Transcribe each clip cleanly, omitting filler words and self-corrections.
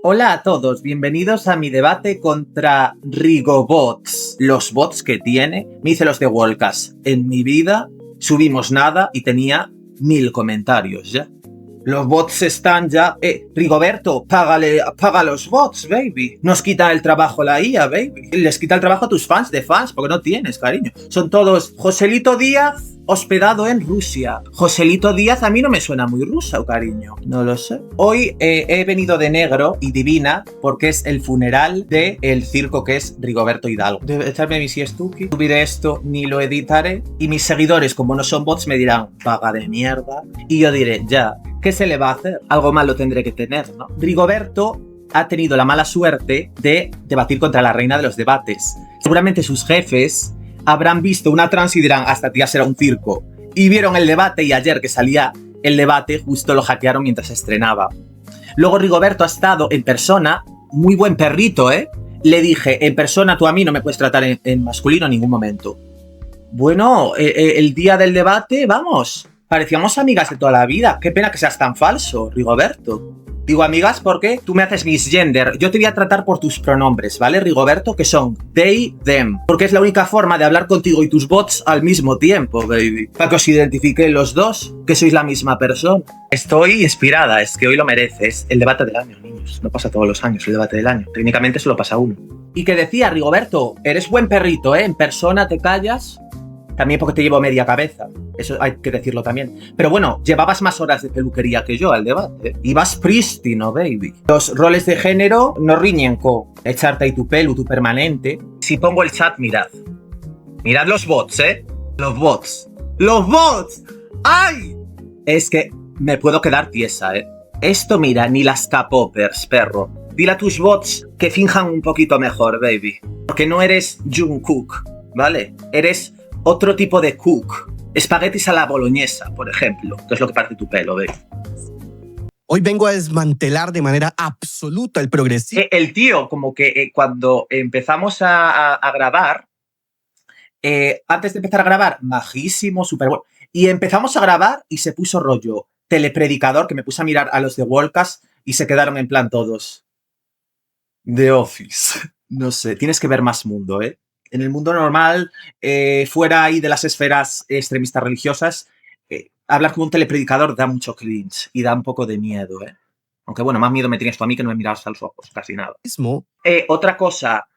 Hola a todos, bienvenidos a mi debate contra Rigobots. Los bots que tiene, me hice los de Wolcast. En mi vida subimos nada y tenía 1000 comentarios ya. Los bots están ya... Rigoberto, paga los bots, baby. Nos quita el trabajo la IA, baby. Les quita el trabajo a tus fans de fans, porque no tienes, cariño. Son todos Joselito Díaz hospedado en Rusia. Joselito Díaz a mí no me suena muy ruso, cariño. No lo sé. Hoy he venido de negro y divina porque es el funeral del circo que es Rigoberto Hidalgo. Debe echarme mi siestuki. Subiré esto, ni lo editaré. Y mis seguidores, como no son bots, me dirán, paga de mierda. Y yo diré, ya, ¿qué se le va a hacer? Algo malo tendré que tener, ¿no? Rigoberto ha tenido la mala suerte de debatir contra la reina de los debates. Seguramente sus jefes habrán visto una trans y dirán, hasta tía será un circo. Y vieron el debate y ayer que salía el debate justo lo hackearon mientras se estrenaba. Luego Rigoberto ha estado en persona, muy buen perrito, ¿eh? Le dije, en persona tú a mí no me puedes tratar en masculino en ningún momento. Bueno, el día del debate, vamos, parecíamos amigas de toda la vida. Qué pena que seas tan falso, Rigoberto. Digo amigas porque tú me haces misgender. Yo te voy a tratar por tus pronombres, ¿vale, Rigoberto? Que son they, them. Porque es la única forma de hablar contigo y tus bots al mismo tiempo, baby. Para que os identifiquéis los dos, que sois la misma persona. Estoy inspirada, es que hoy lo mereces. El debate del año, niños. No pasa todos los años el debate del año. Técnicamente solo pasa uno. Y que decía, Rigoberto, eres buen perrito, ¿eh? En persona te callas. También porque te llevo media cabeza. Eso hay que decirlo también. Pero bueno, llevabas más horas de peluquería que yo al debate. Ibas prístino, baby. Los roles de género no riñen con echarte ahí tu pelo, tu permanente. Si pongo el chat, mirad. Mirad los bots, ¿eh? Los bots. ¡Los bots! ¡Ay! Es que me puedo quedar tiesa, ¿eh? Esto, mira, ni las K-popers, perro. Dile a tus bots que finjan un poquito mejor, baby. Porque no eres Jungkook, ¿vale? Eres otro tipo de cook. Espaguetis a la boloñesa, por ejemplo, que es lo que parece tu pelo, ¿ves? Hoy vengo a desmantelar de manera absoluta el progresismo. El tío, como que cuando empezamos a grabar, antes de empezar a grabar, majísimo, súper bueno. Y empezamos a grabar y se puso rollo telepredicador, que me puse a mirar a los de Wolcast y se quedaron en plan todos. The Office. No sé, tienes que ver más mundo, ¿eh? En el mundo normal, fuera ahí de las esferas extremistas religiosas, hablar como un telepredicador da mucho cringe y da un poco de miedo, ¿eh? Aunque bueno, más miedo me tienes tú a mí que no me miras a los ojos, casi nada. Otra cosa,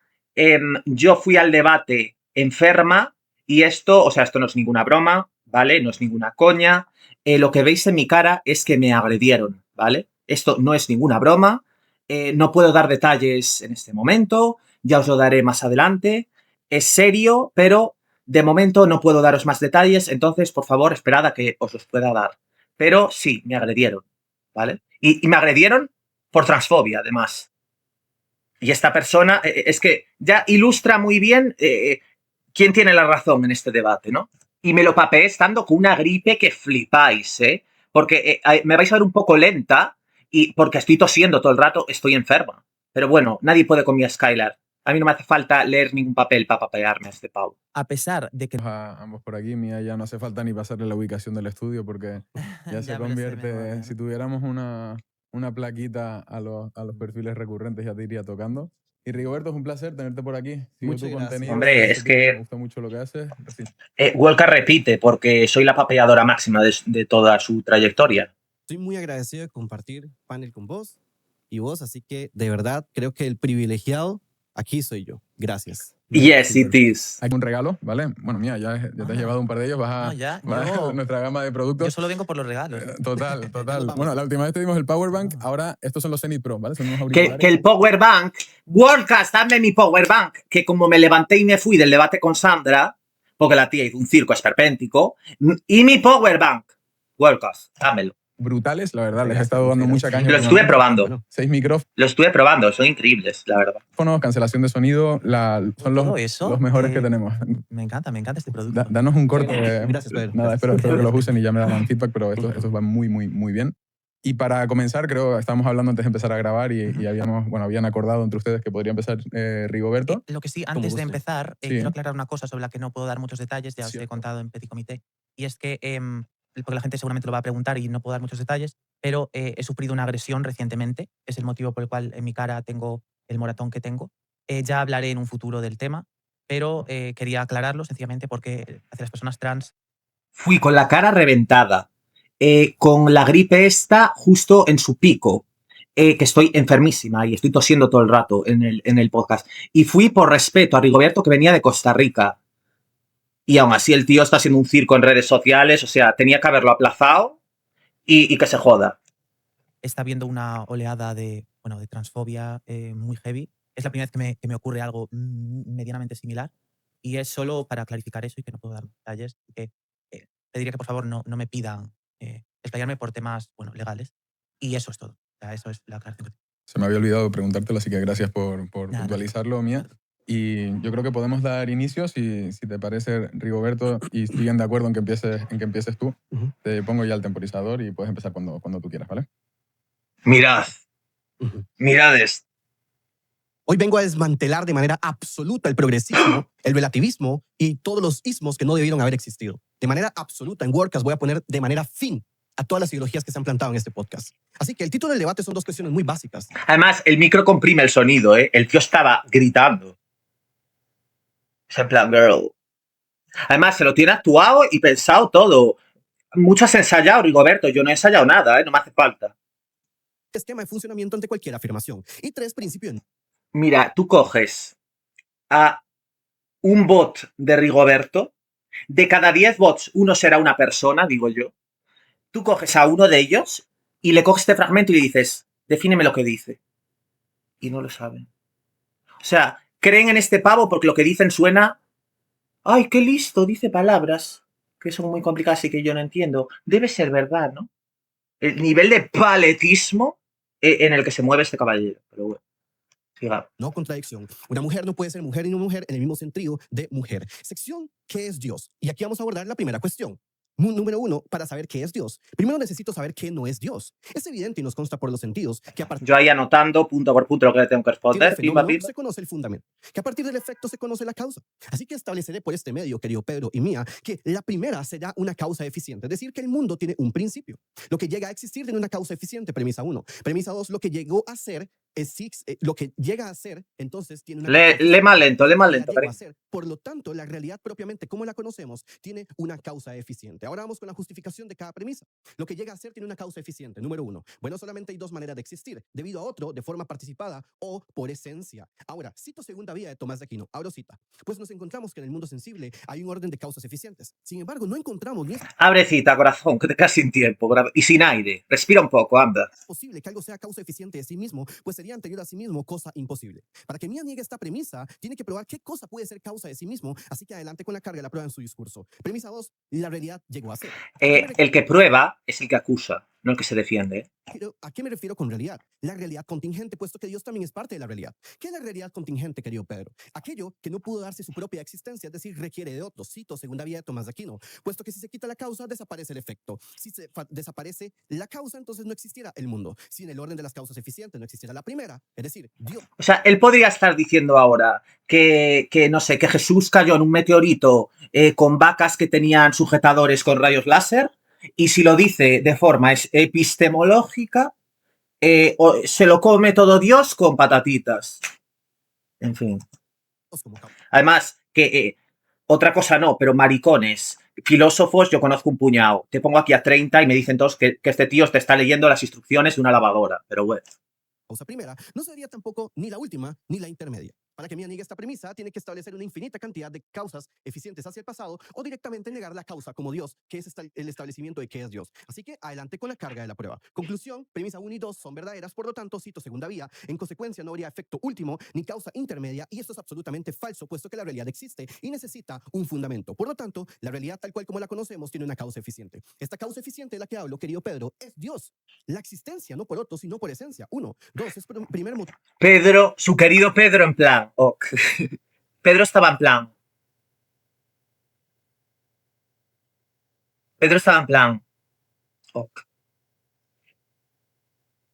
yo fui al debate enferma y esto, o sea, esto no es ninguna broma, ¿vale? No es ninguna coña. Lo que veis en mi cara es que me agredieron, ¿vale? Esto no es ninguna broma. No puedo dar detalles en este momento, ya os lo daré más adelante. Es serio, pero de momento no puedo daros más detalles, entonces, por favor, esperad a que os los pueda dar. Pero sí, me agredieron, ¿vale? Y me agredieron por transfobia, además. Y esta persona, es que ya ilustra muy bien quién tiene la razón en este debate, ¿no? Y me lo papeé estando con una gripe que flipáis, ¿eh? Porque me vais a ver un poco lenta y porque estoy tosiendo todo el rato, estoy enferma. Pero bueno, nadie puede con mi Skylar. A mí no me hace falta leer ningún papel para papearme a este pavo. A pesar de que... Ambos por aquí, Mía, ya no hace falta ni pasarle la ubicación del estudio porque ya se convierte, si tuviéramos una plaquita a los perfiles recurrentes ya te iría tocando. Y Rigoberto, es un placer tenerte por aquí. Sigo tu contenido. Hombre, es que... Me gusta mucho lo que haces. Sí. Wolcast repite porque soy la papeadora máxima de toda su trayectoria. Estoy muy agradecido de compartir panel con vos y vos, así que de verdad creo que el privilegiado aquí soy yo. Gracias. Yes, it is. Hay un regalo, ¿vale? Bueno, Mía, ya te has llevado un par de ellos. Vas a nuestra gama de productos. Yo solo vengo por los regalos. Total. Bueno, la última vez te dimos el Power Bank, ahora estos son los Zenith Pro, ¿vale? Son unos que el Power Bank, Wolcast, dame mi Power Bank, que como me levanté y me fui del debate con Sandra, porque la tía hizo un circo esperpéntico, y mi Power Bank, Wolcast, dámelo. Brutales, la verdad, les he estado dando mucha caña. Lo estuve probando. 6 micrófonos. Lo estuve probando, son increíbles, la verdad. Cancelación de sonido, son los mejores que tenemos. Me encanta este producto. Danos un corte. Gracias, Pedro. Nada, espero que los usen y ya me dan feedback, pero estos van muy bien. Y para comenzar, creo, estábamos hablando antes de empezar a grabar y habían acordado entre ustedes que podría empezar Rigoberto. Lo que sí, antes de empezar, quiero aclarar una cosa sobre la que no puedo dar muchos detalles, ya os he contado en Petit Comité, y es que porque la gente seguramente lo va a preguntar y no puedo dar muchos detalles, pero he sufrido una agresión recientemente. Es el motivo por el cual en mi cara tengo el moratón que tengo. Ya hablaré en un futuro del tema, pero quería aclararlo sencillamente porque hacia las personas trans. Fui con la cara reventada, con la gripe esta justo en su pico, que estoy enfermísima y estoy tosiendo todo el rato en el podcast. Y fui por respeto a Rigoberto, que venía de Costa Rica. Y aún así el tío está haciendo un circo en redes sociales, o sea, tenía que haberlo aplazado y que se joda. Está habiendo una oleada de transfobia muy heavy. Es la primera vez que me ocurre algo medianamente similar. Y es solo para clarificar eso y que no puedo dar detalles. Que pediría que por favor no me pidan explayarme por temas legales. Y eso es todo. O sea, eso es la aclaración. Se me había olvidado preguntártelo, así que gracias por Nada, puntualizarlo, Mía. Y yo creo que podemos dar inicio, si te parece, Rigoberto, y siguen de acuerdo en que empieces tú. Te pongo ya el temporizador y puedes empezar cuando tú quieras, ¿vale? Mirad. Mirad esto. Hoy vengo a desmantelar de manera absoluta el progresismo, el relativismo y todos los ismos que no debieron haber existido. De manera absoluta, en WordCast voy a poner de manera fin a todas las ideologías que se han plantado en este podcast. Así que el título del debate son dos cuestiones muy básicas. Además, el micro comprime el sonido, ¿eh? El tío estaba gritando. Es en plan, girl. Además, se lo tiene actuado y pensado todo. Mucho has ensayado, Rigoberto. Yo no he ensayado nada, ¿eh? No me hace falta. Esquema de funcionamiento ante cualquier afirmación. Y 3 principios. Mira, tú coges a un bot de Rigoberto. De cada 10 bots, uno será una persona, digo yo. Tú coges a uno de ellos y le coges este fragmento y le dices, defíneme lo que dice. Y no lo saben. O sea, creen en este pavo porque lo que dicen suena... ¡Ay, qué listo! Dice palabras que son muy complicadas y que yo no entiendo. Debe ser verdad, ¿no? El nivel de paletismo en el que se mueve este caballero. Pero bueno, sigamos. No contradicción. Una mujer no puede ser mujer y no mujer en el mismo sentido de mujer. Sección, ¿qué es Dios? Y aquí vamos a abordar la primera cuestión. Número 1, para saber qué es Dios. Primero necesito saber qué no es Dios. Es evidente y nos consta por los sentidos que a partir Yo ahí anotando punto por punto lo que le tengo que del responder. Pimba, fenómeno pimba. se conoce el fundamento, que a partir del efecto se conoce la causa. Así que estableceré por este medio, querido Pedro y Mía, que la primera será una causa eficiente, es decir, que el mundo tiene un principio. Lo que llega a existir tiene una causa eficiente, premisa 1. Premisa 2, lo que llegó a ser lo que llega a ser, entonces tiene una Lee más lento, cariño. Por lo tanto, la realidad propiamente como la conocemos tiene una causa eficiente. Ahora vamos con la justificación de cada premisa. Lo que llega a ser tiene una causa eficiente. Número 1. Bueno, solamente hay 2 maneras de existir, debido a otro, de forma participada o por esencia. Ahora, cito segunda vía de Tomás de Aquino. Abro cita. Pues nos encontramos que en el mundo sensible hay un orden de causas eficientes. Sin embargo, no encontramos ni es Abre cita, corazón, que te quedas sin tiempo y sin aire. Respira un poco, anda. posible que algo sea causa eficiente de sí mismo, pues sería anterior a sí mismo cosa imposible. Para que Mía niegue esta premisa, tiene que probar qué cosa puede ser causa de sí mismo, así que adelante con la carga de la prueba en su discurso. Premisa 2, la realidad llegó a ser. El que prueba es el que acusa, no el que se defiende. Pero, ¿a qué me refiero con realidad? La realidad contingente, puesto que Dios también es parte de la realidad. ¿Qué es la realidad contingente, querido Pedro? Aquello que no pudo darse su propia existencia, es decir, requiere de otro. Cito segunda vía de Tomás de Aquino, puesto que si se quita la causa, desaparece el efecto. Si se desaparece la causa, entonces no existiera el mundo. Si en el orden de las causas eficientes no existiera la primera, es decir, Dios. O sea, él podría estar diciendo ahora que no sé, que Jesús cayó en un meteorito con vacas que tenían sujetadores con rayos láser, y si lo dice de forma epistemológica, se lo come todo Dios con patatitas. En fin. Además, que otra cosa no, pero maricones, filósofos, yo conozco un puñado. Te pongo aquí a 30 y me dicen todos que este tío te está leyendo las instrucciones de una lavadora. Pero bueno. Causa primera no sería tampoco ni la última ni la intermedia. Para que Mía niegue esta premisa, tiene que establecer una infinita cantidad de causas eficientes hacia el pasado o directamente negar la causa como Dios, que es el establecimiento de qué es Dios. Así que adelante con la carga de la prueba. Conclusión, premisa 1 y 2 son verdaderas, por lo tanto, cito segunda vía, en consecuencia no habría efecto último ni causa intermedia, y esto es absolutamente falso, puesto que la realidad existe y necesita un fundamento. Por lo tanto, la realidad tal cual como la conocemos tiene una causa eficiente. Esta causa eficiente de la que hablo, querido Pedro, es Dios. La existencia, no por otro, sino por esencia. 1. 2. Es primer motivo. Pedro, su querido Pedro en plan. Ok. Pedro estaba en plan. Pedro estaba en plan. Ok.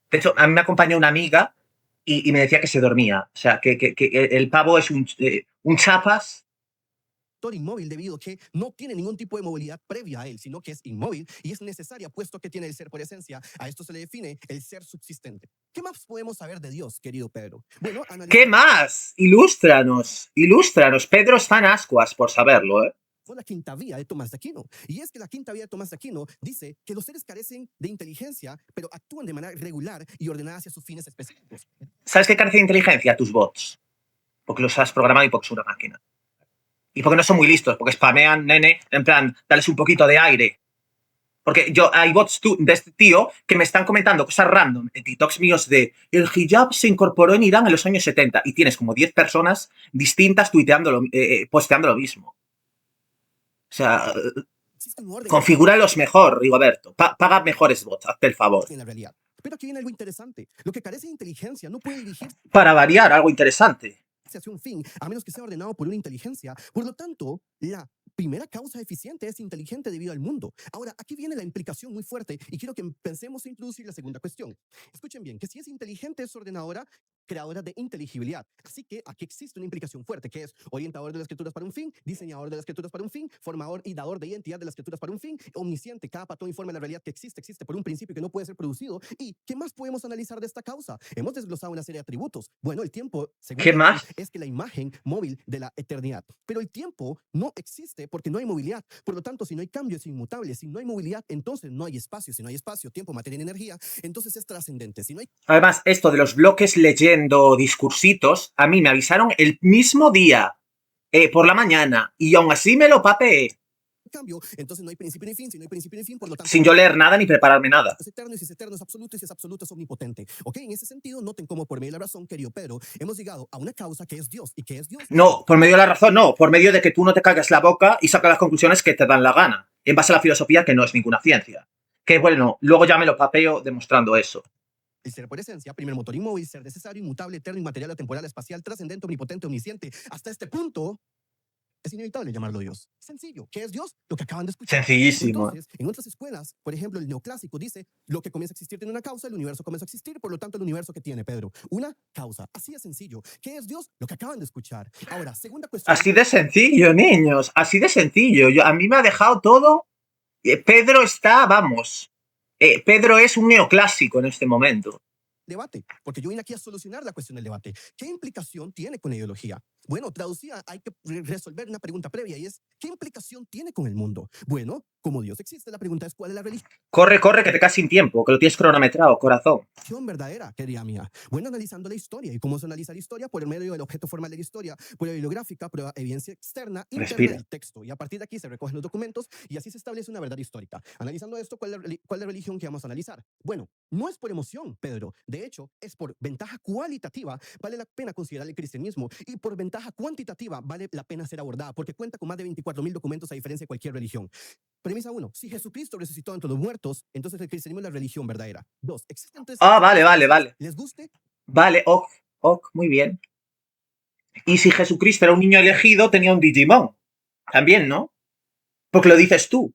De hecho, a mí me acompañó una amiga y me decía que se dormía. O sea, que el pavo es un chapas motor inmóvil debido a que no tiene ningún tipo de movilidad previa a él, sino que es inmóvil y es necesaria puesto que tiene el ser por esencia. A esto se le define el ser subsistente. ¿Qué más podemos saber de Dios, querido Pedro? Bueno, ¿Qué más? Ilústranos, ilústranos. Pedro está en ascuas por saberlo, ¿eh? La quinta vía de Tomás de Aquino. Y es que la quinta vía de Tomás de Aquino dice que los seres carecen de inteligencia, pero actúan de manera regular y ordenada hacia sus fines específicos. ¿Sabes qué carece de inteligencia? Tus bots. Porque los has programado y porque es una máquina. Y porque no son muy listos, porque spamean, nene, en plan, dales un poquito de aire. Porque hay bots de este tío que me están comentando cosas random en TikToks míos de el hijab se incorporó en Irán en los años 70 y tienes como 10 personas distintas posteando lo mismo. O sea, configúralos mejor, Rigoberto. Paga mejores bots, hazte el favor. En la realidad. Pero aquí viene algo interesante. Lo que carece de inteligencia no puede dirigirse Para variar, algo interesante. hacia un fin, a menos que sea ordenado por una inteligencia. Por lo tanto, la primera causa eficiente es inteligente debido al mundo. Ahora, aquí viene la implicación muy fuerte y quiero que pensemos en introducir la segunda cuestión. Escuchen bien, que si es inteligente es ordenadora, creadora de inteligibilidad. Así que aquí existe una implicación fuerte, que es orientador de las escrituras para un fin, diseñador de las escrituras para un fin, formador y dador de identidad de las escrituras para un fin, omnisciente, cada patrón informa la realidad que existe por un principio que no puede ser producido. ¿Y qué más podemos analizar de esta causa? Hemos desglosado una serie de atributos. Bueno, el tiempo, según ¿Qué más? es que la imagen móvil de la eternidad. Pero el tiempo no existe porque no hay movilidad. Por lo tanto, si no hay cambio, es inmutable. Si no hay movilidad, entonces no hay espacio. Si no hay espacio, tiempo, materia y energía, entonces es trascendente. Si no hay... Además, esto de los bloques leyendo discursitos, a mí me avisaron el mismo día, por la mañana, y aún así me lo papeé. Cambio, entonces no hay principio ni fin. Si no hay principio ni fin, por lo tanto, sin yo leer nada ni prepararme nada. Es eterno, y si es eterno es absoluto, y si es absoluto es omnipotente. Ok, en ese sentido, noten cómo por medio de la razón, querido Pedro, hemos llegado a una causa que es Dios. ¿Y qué es Dios? No, por medio de la razón, no. Por medio de que tú no te cagues la boca y sacas las conclusiones que te dan la gana, en base a la filosofía que no es ninguna ciencia. Que bueno, luego ya me lo papeo demostrando eso. El ser por esencia, primer motor inmóvil, ser necesario, inmutable, eterno, inmaterial, atemporal, espacial, trascendente, omnipotente, omnisciente. Hasta este punto, es inevitable llamarlo Dios. Sencillo. ¿Qué es Dios? Lo que acaban de escuchar. Sencillísimo. Entonces, en otras escuelas, por ejemplo, el neoclásico dice, lo que comienza a existir tiene una causa, el universo comienza a existir, por lo tanto, el universo que tiene, Pedro, una causa. Así de sencillo. ¿Qué es Dios? Lo que acaban de escuchar. Ahora, segunda cuestión. Así de sencillo, niños. Así de sencillo. A mí me ha dejado todo. Pedro está, vamos. Pedro es un neoclásico en este momento. Debate, porque yo vine aquí a solucionar la cuestión del debate. ¿Qué implicación tiene con la ideología? Bueno, traducida, hay que resolver una pregunta previa y es, ¿qué implicación tiene con el mundo? Bueno, como Dios existe, la pregunta es, ¿cuál es la religión? Corre, que te quedas sin tiempo, que lo tienes cronometrado, corazón. Verdadera, querida mía. Bueno, analizando la historia. ¿Y cómo se analiza la historia? Por el medio del objeto formal de la historia, prueba bibliográfica, prueba evidencia externa, interna del texto. Y a partir de aquí se recogen los documentos y así se establece una verdad histórica. Analizando esto, ¿cuál es la religión que vamos a analizar? Bueno, no es por emoción, Pedro. De hecho, es por ventaja cualitativa, vale la pena considerar el cristianismo, y por ventaja cuantitativa vale la pena ser abordada, porque cuenta con más de 24,000 documentos a diferencia de cualquier religión. Premisa 1. Si Jesucristo resucitó entre los muertos, entonces el cristianismo es la religión verdadera. 2. ¿Existen tres? Vale. ¿Les guste? Vale, ok, muy bien. Y si Jesucristo era un niño elegido, tenía un Digimon. También, ¿no? Porque lo dices tú.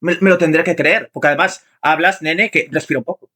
Me lo tendré que creer. Porque además hablas, nene, que respira un poco.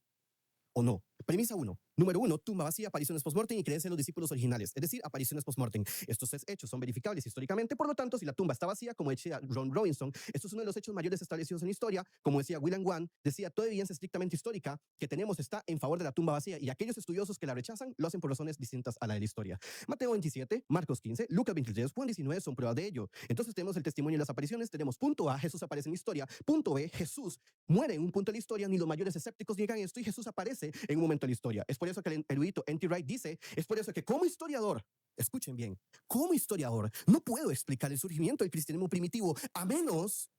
¿O no? Premisa 1. Número 1, tumba vacía, apariciones post-mortem y creencia en los discípulos originales, es decir, apariciones post-mortem. Estos hechos son verificables históricamente, por lo tanto, si la tumba está vacía, como decía Ron Robinson, esto es uno de los hechos mayores establecidos en la historia, como decía William Wan, decía, toda evidencia estrictamente histórica que tenemos está en favor de la tumba vacía, y aquellos estudiosos que la rechazan lo hacen por razones distintas a la de la historia. Mateo 27, Marcos 15, Lucas 23, Juan 19 son pruebas de ello. Entonces tenemos el testimonio de las apariciones, tenemos punto A, Jesús aparece en la historia, punto B, Jesús muere en un punto de la historia, ni los mayores escépticos niegan esto, y Jesús aparece en un momento de la historia. Es por eso que el erudito N.T. Wright dice, es por eso que como historiador, escuchen bien, como historiador, no puedo explicar el surgimiento del cristianismo primitivo a menos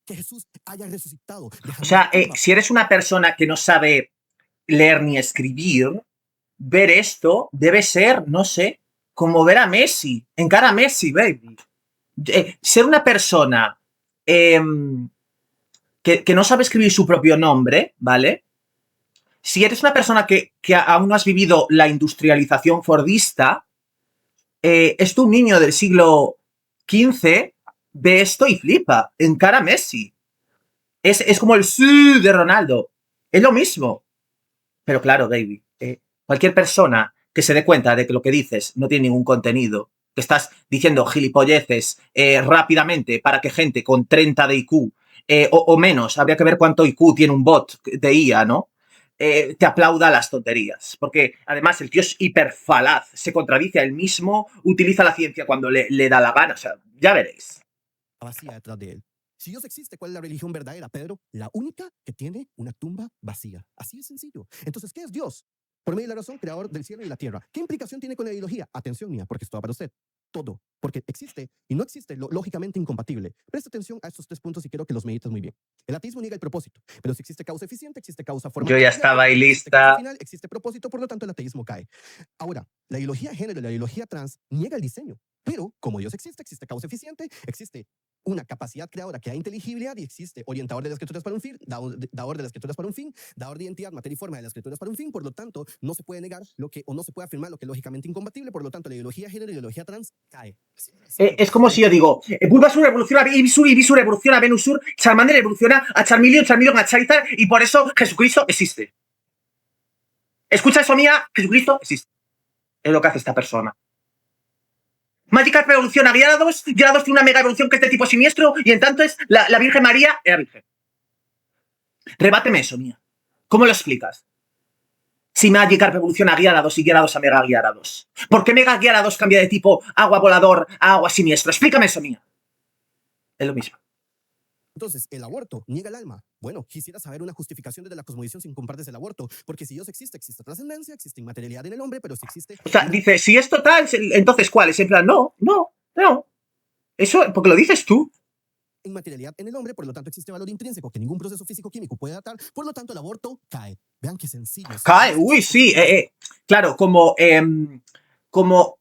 que Jesús haya resucitado. O sea, si eres una persona que no sabe leer ni escribir, ver esto debe ser, no sé, como ver a Messi, encara a Messi, baby. Ser una persona que no sabe escribir su propio nombre, ¿vale? Si eres una persona que aún no has vivido la industrialización fordista, es un niño del siglo XV, ve esto y flipa, encara a Messi. Es como el sí de Ronaldo. Es lo mismo. Pero claro, baby, cualquier persona que se dé cuenta de que lo que dices no tiene ningún contenido que estás diciendo gilipolleces rápidamente para que gente con 30 de IQ o menos, habría que ver cuánto IQ tiene un bot de IA, ¿no? Te aplauda las tonterías. Porque además el tío es hiperfalaz, se contradice a él mismo, utiliza la ciencia cuando le da la gana. O sea, ya veréis. Vacía detrás de él. Si Dios existe, ¿cuál es la religión verdadera, Pedro? La única que tiene una tumba vacía. Así de sencillo. Entonces, ¿qué es Dios? Por medio de la razón, creador del cielo y la tierra. ¿Qué implicación tiene con la ideología? Atención mía, porque esto va para usted. Todo. Porque existe y no existe lo lógicamente incompatible. Presta atención a estos 3 puntos y quiero que los medites muy bien. El ateísmo niega el propósito. Pero si existe causa eficiente, existe causa formativa. Yo ya estaba ahí Existe causa lista. final, existe propósito, por lo tanto el ateísmo cae. Ahora, la ideología de género y la ideología trans niega el diseño. Pero como Dios existe, existe causa eficiente, existe una capacidad creadora que da inteligibilidad y existe orientador de las escrituras para un fin, dador de las escrituras para un fin, dador de identidad, materia y forma de las escrituras para un fin. Por lo tanto, no se puede negar lo que, o no se puede afirmar lo que es lógicamente incompatible. Por lo tanto, la ideología de género y la ideología trans cae. Es como si yo digo, Bulbasur evoluciona a Ibisur, Ibisur evoluciona a Venusur, Charmander evoluciona a Charmeleon, Charmeleon a Charizard, y por eso Jesucristo existe. Escucha eso, mía, Jesucristo existe. Es lo que hace esta persona. Magikarp evoluciona a Gyarados, Gyarados tiene una mega evolución que es de tipo siniestro, y en tanto es la Virgen María era virgen. Rebáteme eso, mía. ¿Cómo lo explicas? Si Magikarp evoluciona a Gyarados y Gyarados a Mega Gyarados. ¿Por qué Mega Gyarados cambia de tipo agua volador a agua siniestro? Explícame eso, mía. Es lo mismo. Entonces, el aborto niega el alma. Bueno, quisiera saber una justificación desde la cosmovisión sin compartes el aborto, porque si Dios existe, existe trascendencia, existe inmaterialidad en el hombre, pero si existe... O sea, dice, si es total, entonces ¿cuál? Es en plan, no. Eso, porque lo dices tú. Inmaterialidad en el hombre, por lo tanto existe valor intrínseco que ningún proceso físico-químico puede datar, por lo tanto el aborto cae. Vean qué sencillo. Cae, uy, sí. Claro, como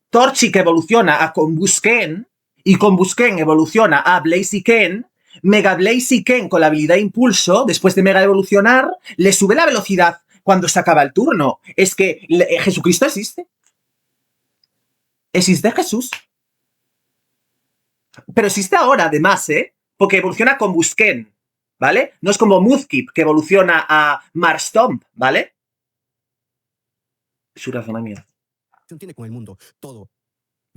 Torchic evoluciona a Combusken y Combusken evoluciona a Blaziken, Mega Blaziken con la habilidad Impulso, después de Mega evolucionar, le sube la velocidad cuando se acaba el turno. Es que Jesucristo existe. Existe Jesús. Pero existe ahora, además, porque evoluciona con Busken, ¿vale? No es como Mudkip, que evoluciona a Marstomp, ¿vale? Su razonamiento. Tiene con el mundo todo.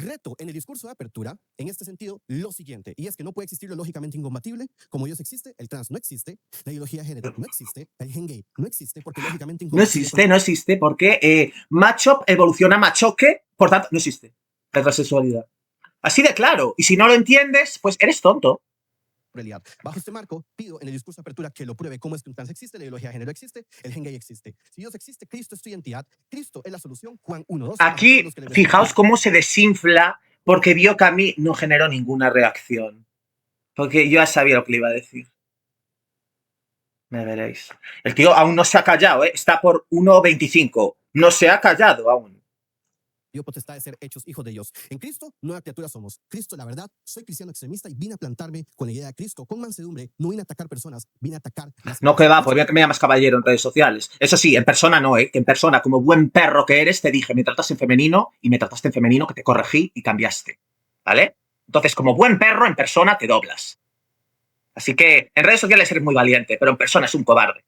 Reto en el discurso de apertura, en este sentido, lo siguiente, y es que no puede existir lo lógicamente incompatible. Como Dios existe, el trans no existe, la ideología de género no existe, el gen gay no existe, porque lógicamente incompatible. No existe, porque Machop evoluciona a Machoque, por tanto, no existe la transexualidad. Así de claro. Y si no lo entiendes, pues eres tonto. Realidad. Bajo este marco, pido en el discurso de apertura que lo pruebe cómo es que un trans existe, la ideología de género existe, el gen gay existe. Si Dios existe, Cristo es tu identidad, Cristo es la solución, Juan 1:2. Aquí, fijaos cómo se desinfla porque vio que a mí no generó ninguna reacción. Porque yo ya sabía lo que le iba a decir. Me veréis. El tío aún no se ha callado, ¿eh? Está por 1.25. No se ha callado aún. Dio potestad de ser hechos hijos de Dios. En Cristo, nueva criatura somos. Cristo, la verdad, soy cristiano extremista y vine a plantarme con la idea de Cristo, con mansedumbre. No vine a atacar personas, vine a atacar las... No, que va, pues que me llamas caballero en redes sociales. Eso sí, en persona no, ¿eh? Que en persona, como buen perro que eres, te dije, me tratas en femenino y me trataste en femenino, que te corregí y cambiaste. ¿Vale? Entonces, como buen perro, en persona te doblas. Así que en redes sociales eres muy valiente, pero en persona es un cobarde.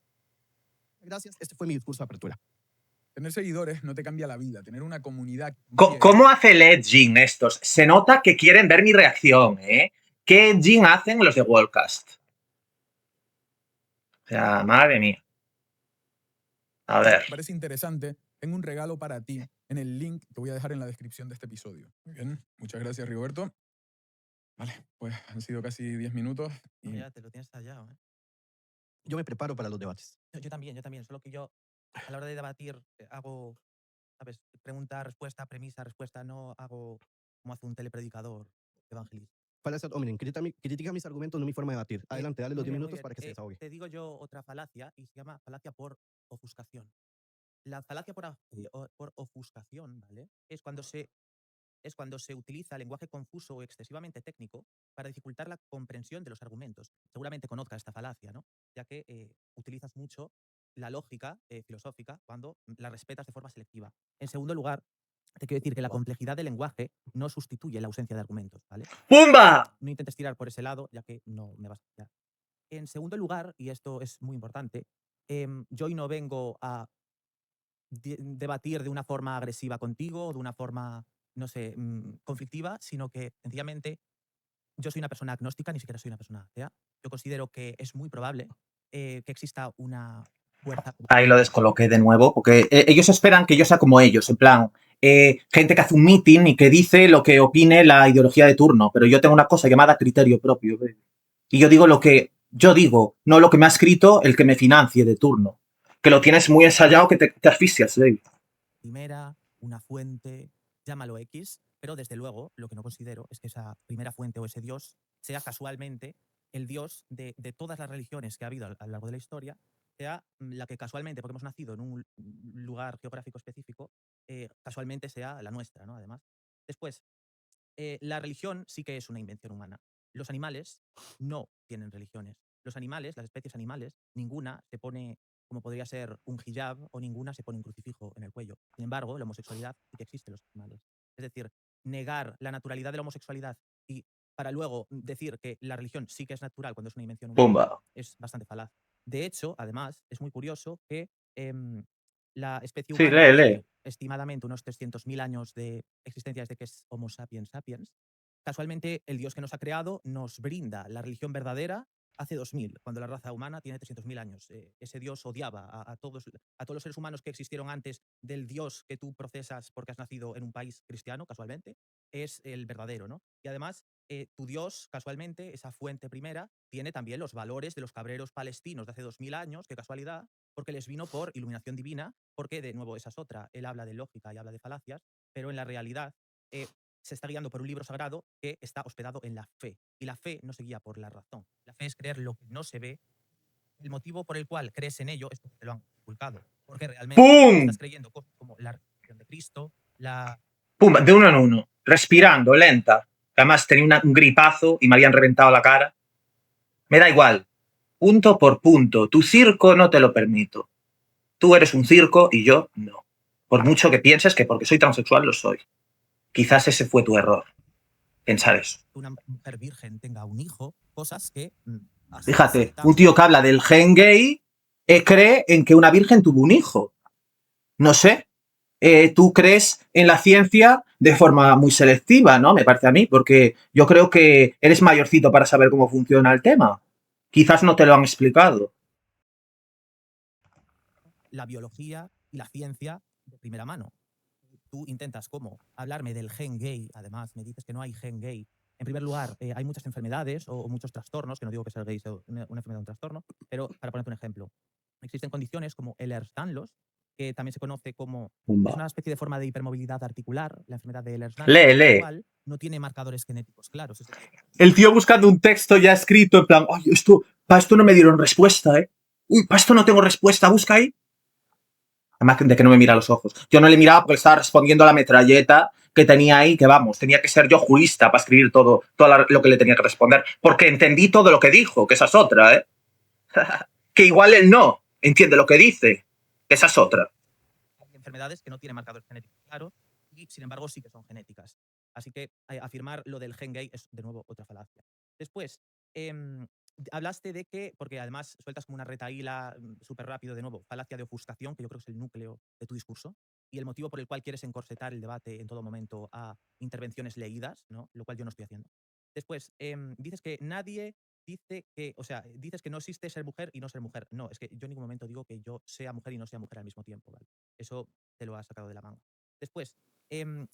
Gracias, este fue mi discurso de apertura. Tener seguidores no te cambia la vida. Tener una comunidad... ¿Cómo hace el edging estos? Se nota que quieren ver mi reacción, ¿eh? ¿Qué edging hacen los de Worldcast? O sea, madre mía. A ver. Me parece interesante. Tengo un regalo para ti en el link que voy a dejar en la descripción de este episodio. Muy bien, muchas gracias, Rigoberto. Vale, pues han sido casi 10 minutos. Y... Ya te lo tienes hallado, ¿eh? Yo me preparo para los debates. Yo también. Solo que yo, a la hora de debatir, hago, ¿sabes? Pregunta, respuesta, premisa, respuesta. No hago como hace un telepredicador evangelista. Falacia hominem, critica mis argumentos, no mi forma de debatir. Adelante, dale los 10 minutos para que se desahogue. Te digo yo otra falacia y se llama falacia por ofuscación. La falacia por ofuscación, ¿vale? Es cuando se utiliza lenguaje confuso o excesivamente técnico para dificultar la comprensión de los argumentos. Seguramente conozcas esta falacia, ¿no? Ya que utilizas mucho la lógica filosófica cuando la respetas de forma selectiva. En segundo lugar, te quiero decir que la complejidad del lenguaje no sustituye la ausencia de argumentos, ¿vale? ¡Pumba! No intentes tirar por ese lado, ya que no me vas a pillar. En segundo lugar, y esto es muy importante, yo hoy no vengo a debatir de una forma agresiva contigo, de una forma no sé, conflictiva, sino que sencillamente yo soy una persona agnóstica, ni siquiera soy una persona atea. Yo considero que es muy probable que exista una fuerza. Ahí lo descoloqué de nuevo, porque ellos esperan que yo sea como ellos, en plan, gente que hace un meeting y que dice lo que opine la ideología de turno, pero yo tengo una cosa llamada criterio propio, ¿ve? Y yo digo lo que yo digo, no lo que me ha escrito el que me financie de turno. Que lo tienes muy ensayado que te asfixias, David. Primera, una fuente, llámalo X, pero desde luego lo que no considero es que esa primera fuente o ese Dios sea casualmente el Dios de todas las religiones que ha habido a lo largo de la historia, sea la que casualmente, porque hemos nacido en un lugar geográfico específico, casualmente sea la nuestra, ¿no? Además. Después, la religión sí que es una invención humana. Los animales no tienen religiones. Los animales, las especies animales, ninguna se pone como podría ser un hijab o ninguna se pone un crucifijo en el cuello. Sin embargo, la homosexualidad sí que existe en los animales. Es decir, negar la naturalidad de la homosexualidad y para luego decir que la religión sí que es natural cuando es una invención humana Pumba. es bastante falaz. De hecho, además, es muy curioso que la especie Sí, humana lee, lee. tiene estimadamente unos 300.000 años de existencia desde que es Homo sapiens sapiens. Casualmente, el Dios que nos ha creado nos brinda la religión verdadera hace 2000, cuando la raza humana tiene 300.000 años. Ese Dios odiaba a todos los seres humanos que existieron antes del Dios que tú procesas porque has nacido en un país cristiano, casualmente, es el verdadero, ¿no? Y además, tu Dios, casualmente, esa fuente primera, tiene también los valores de los cabreros palestinos de hace 2000 años, qué casualidad, porque les vino por iluminación divina, porque, de nuevo, esa es otra. Él habla de lógica y habla de falacias, pero en la realidad se está guiando por un libro sagrado que está hospedado en la fe. Y la fe no se guía por la razón. La fe es creer lo que no se ve. El motivo por el cual crees en ello es porque te lo han inculcado. Porque realmente ¡Pum! estás creyendo cosas como la resurrección de Cristo, la... Pumba, de uno en uno, respirando, lenta. Además tenía un gripazo y me habían reventado la cara. Me da igual. Punto por punto. Tu circo no te lo permito. Tú eres un circo y yo no. Por mucho que pienses que porque soy transexual lo soy. Quizás ese fue tu error. Pensar eso. Una mujer virgen tenga un hijo, cosas que... Fíjate, un tío que habla del gen gay cree en que una virgen tuvo un hijo. No sé. Tú crees en la ciencia de forma muy selectiva, ¿no? Me parece a mí, porque yo creo que eres mayorcito para saber cómo funciona el tema. Quizás no te lo han explicado. La biología y la ciencia de primera mano. Tú intentas cómo hablarme del gen gay, además me dices que no hay gen gay. En primer lugar, hay muchas enfermedades o muchos trastornos, que no digo que ser gay sea una enfermedad o un trastorno, pero para ponerte un ejemplo, existen condiciones como Ehlers-Danlos, que también se conoce como... Es una especie de forma de hipermovilidad articular, la enfermedad de Ehlers-Danlos, la cual no tiene marcadores genéticos claros. Es decir, el tío buscando un texto ya escrito, en plan, ay, para esto no me dieron respuesta, ¿eh? Uy, para esto no tengo respuesta, busca ahí. Además de que no me mira a los ojos. Yo no le miraba porque estaba respondiendo a la metralleta que tenía ahí, que vamos, tenía que ser yo jurista para escribir todo lo que le tenía que responder. Porque entendí todo lo que dijo, que esa es otra, ¿eh? Que igual él no entiende lo que dice, que esa es otra. Hay enfermedades que no tienen marcadores genéticos claros y, sin embargo, sí que son genéticas. Así que afirmar lo del gen gay es, de nuevo, otra falacia. Después, hablaste de que, porque además sueltas como una retahíla súper rápido, de nuevo, falacia de ofuscación, que yo creo que es el núcleo de tu discurso, y el motivo por el cual quieres encorsetar el debate en todo momento a intervenciones leídas, ¿no? Lo cual yo no estoy haciendo. Después, dices que nadie dice que, o sea, dices que no existe ser mujer y no ser mujer. No, es que yo en ningún momento digo que yo sea mujer y no sea mujer al mismo tiempo, ¿vale? Eso te lo has sacado de la manga. Después,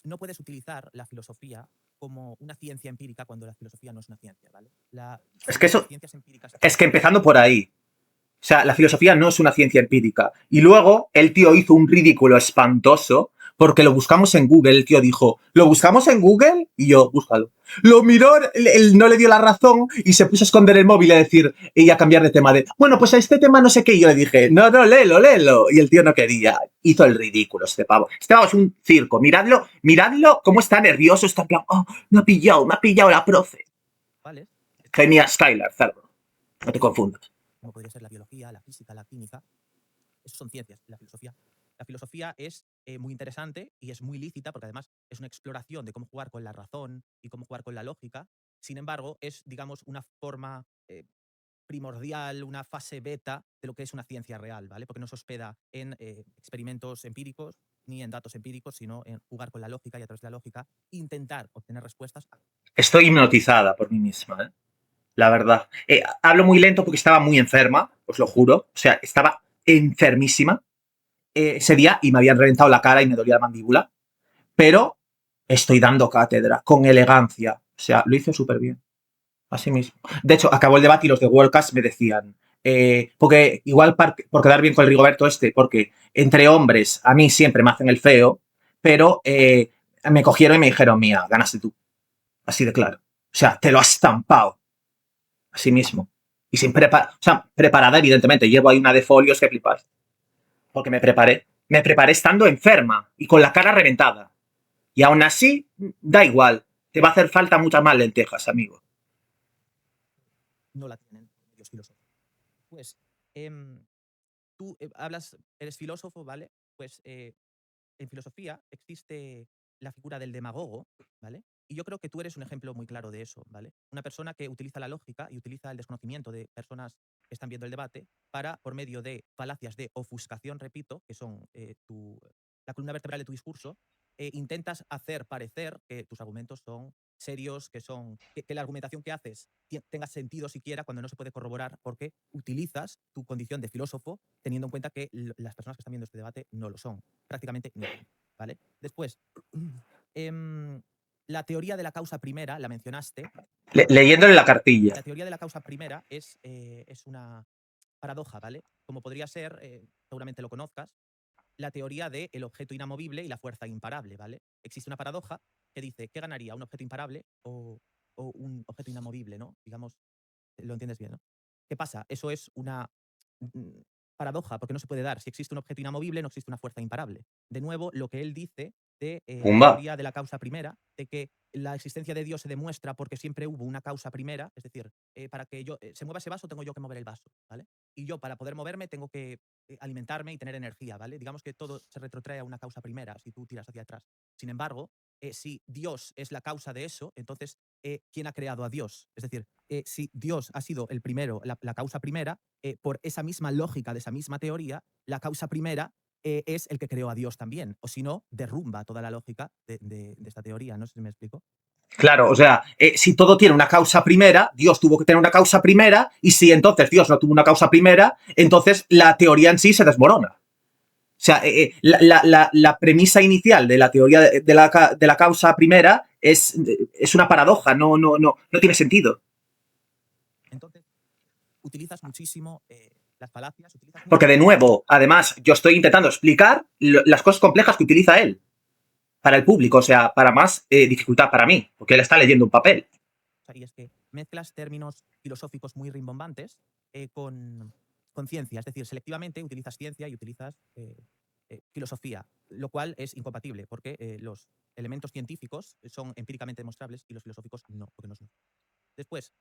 no puedes utilizar la filosofía como una ciencia empírica cuando la filosofía no es una ciencia, ¿vale? Es que eso, las ciencias empíricas... es que empezando por ahí, o sea, la filosofía no es una ciencia empírica. Y luego el tío hizo un ridículo espantoso porque lo buscamos en Google. El tío dijo, ¿lo buscamos en Google? Y yo, búscalo. Lo miró, él no le dio la razón y se puso a esconder el móvil y a decir, y a cambiar de tema de, bueno, pues a este tema no sé qué. Y yo le dije, no, léelo, léelo. Y el tío no quería. Hizo el ridículo este pavo. Este pavo es un circo. Miradlo cómo está nervioso. Está en plan, oh, me ha pillado la profe. ¿Vale? Gemía Skylar, cerdo. No te confundas. Como podría ser la biología, la física, la química. Eso son ciencias, la filosofía. La filosofía es muy interesante y es muy lícita porque además es una exploración de cómo jugar con la razón y cómo jugar con la lógica. Sin embargo, es, digamos, una forma primordial, una fase beta de lo que es una ciencia real, ¿vale? Porque no se hospeda en experimentos empíricos ni en datos empíricos, sino en jugar con la lógica y a través de la lógica intentar obtener respuestas. Estoy hipnotizada por mí misma, ¿eh? La verdad. Hablo muy lento porque estaba muy enferma, os lo juro. O sea, estaba enfermísima ese día y me habían reventado la cara y me dolía la mandíbula. Pero estoy dando cátedra con elegancia. O sea, lo hice súper bien. Así mismo. De hecho, acabó el debate y los de Worldcast me decían, porque igual por quedar bien con el Rigoberto porque entre hombres a mí siempre me hacen el feo, pero me cogieron y me dijeron, mía, ganaste tú. Así de claro. O sea, te lo has estampado. Así mismo. Y sin preparada, evidentemente. Llevo ahí una de folios que flipas. Porque me preparé. Me preparé estando enferma y con la cara reventada. Y aún así, da igual. Te va a hacer falta muchas más lentejas, amigo. No la tienen medios filósofos. Pues tú eres filósofo, ¿vale? Pues en filosofía existe la figura del demagogo, ¿vale? Y yo creo que tú eres un ejemplo muy claro de eso, ¿vale? Una persona que utiliza la lógica y utiliza el desconocimiento de personas que están viendo el debate para, por medio de falacias de ofuscación, repito, que son la columna vertebral de tu discurso, intentas hacer parecer que tus argumentos son serios, que la argumentación que haces tenga sentido siquiera cuando no se puede corroborar, porque utilizas tu condición de filósofo teniendo en cuenta que las personas que están viendo este debate no lo son, prácticamente ninguno, ¿vale? Después, la teoría de la causa primera, la mencionaste. Leyéndole la cartilla. La teoría de la causa primera es una paradoja, ¿vale? Como podría ser, seguramente lo conozcas, la teoría del objeto inamovible y la fuerza imparable, ¿vale? Existe una paradoja que dice, ¿qué ganaría, un objeto imparable o un objeto inamovible, ¿no? Digamos, lo entiendes bien, ¿no? ¿Qué pasa? Eso es una paradoja, porque no se puede dar. Si existe un objeto inamovible, no existe una fuerza imparable. De nuevo, lo que él dice de la teoría de la causa primera, de que la existencia de Dios se demuestra porque siempre hubo una causa primera, es decir, para que yo se mueva ese vaso, tengo yo que mover el vaso, ¿vale? Y yo, para poder moverme, tengo que alimentarme y tener energía, ¿vale? Digamos que todo se retrotrae a una causa primera, si tú tiras hacia atrás. Sin embargo, si Dios es la causa de eso, entonces, ¿quién ha creado a Dios? Es decir, si Dios ha sido el primero, la causa primera, por esa misma lógica de esa misma teoría, la causa primera es el que creó a Dios también. O si no, derrumba toda la lógica de esta teoría. No sé si me explico. Claro, o sea, si todo tiene una causa primera, Dios tuvo que tener una causa primera, y si entonces Dios no tuvo una causa primera, entonces la teoría en sí se desmorona. O sea, la premisa inicial de la teoría de la causa primera es una paradoja, no tiene sentido. Entonces, utilizas muchísimo las falacias. Porque de nuevo, además, yo estoy intentando explicar las cosas complejas que utiliza él para el público, o sea, para más dificultad para mí, porque él está leyendo un papel. Y es que mezclas términos filosóficos muy rimbombantes con ciencia, es decir, selectivamente utilizas ciencia y utilizas filosofía, lo cual es incompatible, porque los elementos científicos son empíricamente demostrables y los filosóficos no, porque no son. Después,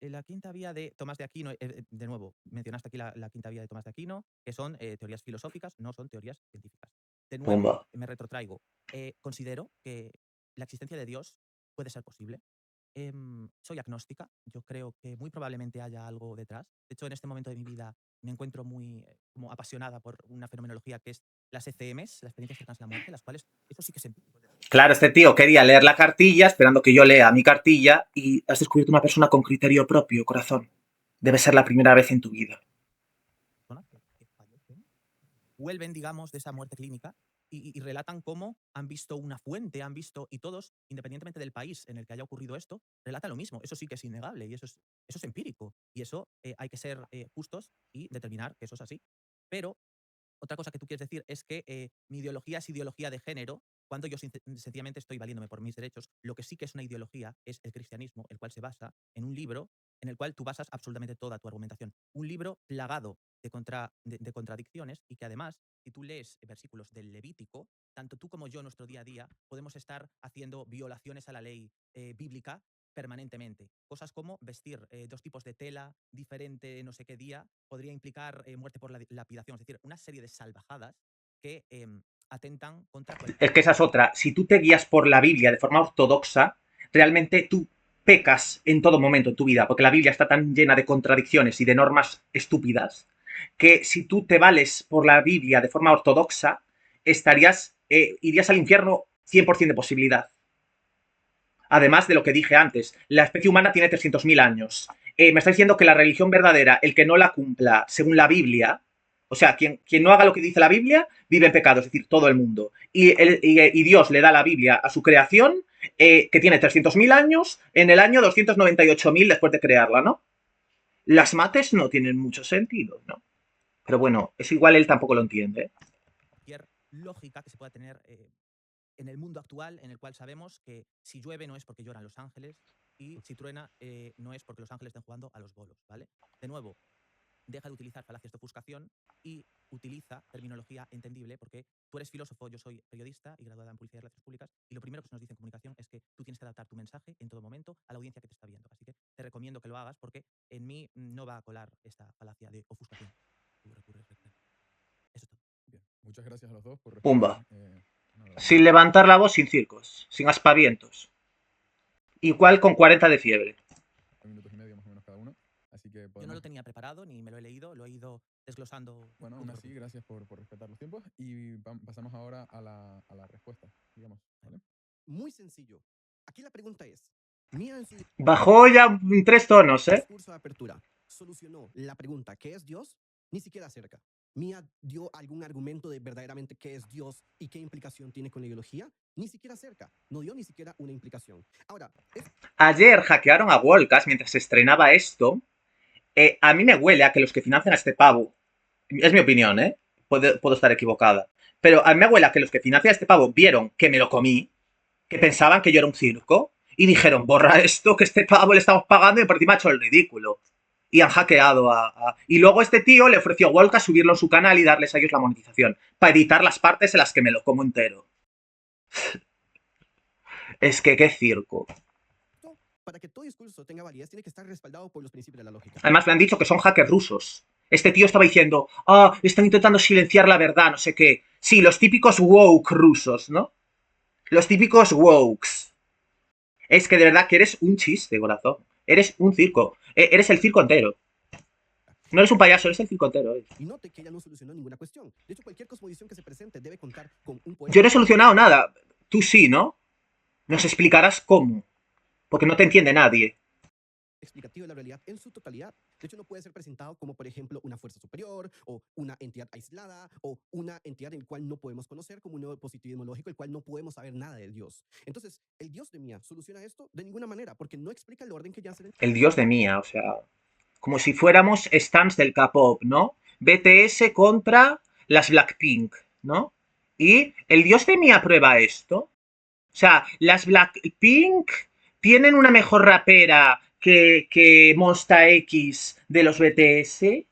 la quinta vía de Tomás de Aquino, de nuevo, mencionaste aquí la quinta vía de Tomás de Aquino, que son teorías filosóficas, no son teorías científicas. De nuevo, me retrotraigo. Considero que la existencia de Dios puede ser posible. Soy agnóstica, yo creo que muy probablemente haya algo detrás. De hecho, en este momento de mi vida me encuentro muy como apasionada por una fenomenología que es las ECMs, las experiencias cercanas a la muerte, las cuales eso sí que es empírico. Claro, este tío quería leer la cartilla esperando que yo lea mi cartilla y has descubierto una persona con criterio propio, corazón. Debe ser la primera vez en tu vida. Vuelven, digamos, de esa muerte clínica y relatan cómo han visto una fuente, y todos, independientemente del país en el que haya ocurrido esto, relatan lo mismo. Eso sí que es innegable y eso es empírico. Y eso hay que ser justos y determinar que eso es así. Pero otra cosa que tú quieres decir es que mi ideología es ideología de género, cuando yo sencillamente estoy valiéndome por mis derechos. Lo que sí que es una ideología es el cristianismo, el cual se basa en un libro en el cual tú basas absolutamente toda tu argumentación. Un libro plagado de contradicciones y que además, si tú lees versículos del Levítico, tanto tú como yo en nuestro día a día podemos estar haciendo violaciones a la ley bíblica permanentemente. Cosas como vestir dos tipos de tela diferente no sé qué día podría implicar muerte por lapidación. Es decir, una serie de salvajadas que atentan contra... Es que esa es otra. Si tú te guías por la Biblia de forma ortodoxa, realmente tú pecas en todo momento en tu vida, porque la Biblia está tan llena de contradicciones y de normas estúpidas, que si tú te vales por la Biblia de forma ortodoxa, irías al infierno 100% de posibilidad. Además de lo que dije antes, la especie humana tiene 300.000 años. Me está diciendo que la religión verdadera, el que no la cumpla según la Biblia, o sea, quien no haga lo que dice la Biblia, vive en pecado, es decir, todo el mundo. Y Dios le da la Biblia a su creación, que tiene 300.000 años, en el año 298.000 después de crearla, ¿no? Las mates no tienen mucho sentido, ¿no? Pero bueno, es igual, él tampoco lo entiende. Cualquier lógica que se pueda tener en el mundo actual, en el cual sabemos que si llueve no es porque lloran los ángeles y si truena no es porque los ángeles estén jugando a los bolos, ¿vale? De nuevo, deja de utilizar falacias de ofuscación y utiliza terminología entendible, porque tú eres filósofo, yo soy periodista y graduada en Publicidad y Relaciones Públicas, y lo primero que se nos dice en comunicación es que tú tienes que adaptar tu mensaje en todo momento a la audiencia que te está viendo. Así que te recomiendo que lo hagas, porque en mí no va a colar esta falacia de ofuscación. Eso es todo. Bien, muchas gracias a los dos por responder. Pumba. Nada, Sin levantar la voz, sin circos, sin aspavientos. Igual con 40 de fiebre. 2 minutos y medio más o menos cada uno. Así que Yo no podemos... lo tenía preparado ni me lo he leído, lo he ido desglosando. Bueno, aún así, gracias por respetar los tiempos. Y pasamos ahora a la respuesta, digamos. ¿Vale? Muy sencillo. Aquí la pregunta es, Mía en su Bajó ya 3 tonos, ¿eh? discurso de apertura solucionó la pregunta ¿qué es Dios? Ni siquiera cerca. Mía dio algún argumento de verdaderamente qué es Dios y qué implicación tiene con la ideología. Ni siquiera cerca. No dio ni siquiera una implicación. Ahora, Ayer hackearon a Wolcast mientras se estrenaba esto. A mí me huele a que los que financian a este pavo, es mi opinión, ¿eh? Puedo estar equivocada, pero a mí me huele a que los que financian a este pavo vieron que me lo comí, que pensaban que yo era un circo, y dijeron, borra esto, que este pavo le estamos pagando y por encima ha hecho el ridículo. Y han hackeado Y luego este tío le ofreció a Wolcast subirlo en su canal y darles a ellos la monetización, para editar las partes en las que me lo como entero. Es que qué circo. para que todo discurso tenga validez, tiene que estar respaldado por los principios de la lógica. Además me han dicho que son hackers rusos. Este tío estaba diciendo, están intentando silenciar la verdad, no sé qué. Sí, los típicos woke rusos, ¿no? Los típicos wokes. Es que de verdad que eres un chiste, corazón. Eres un circo. Eres el circo entero. No eres un payaso, eres el circo entero. Y note que ella no solucionó ninguna cuestión. De hecho, cualquier cosmovisión que se presente debe contar con un poeta. Yo no he solucionado nada. Tú sí, ¿no? Nos explicarás cómo. Porque no te entiende nadie. Explicativo de la realidad en su totalidad. De hecho, no puede ser presentado como, por ejemplo, una fuerza superior o una entidad aislada o una entidad en la cual no podemos conocer, como un nuevo positivismo lógico, el cual no podemos saber nada del Dios. Entonces, el Dios de Mía soluciona esto de ninguna manera, porque no explica el orden que ya se... El Dios de Mía, o sea, como si fuéramos stands del K-pop, ¿no? BTS contra las Blackpink, ¿no? Y el Dios de Mía aprueba esto. O sea, las Blackpink tienen una mejor rapera que Monsta X de los BTS.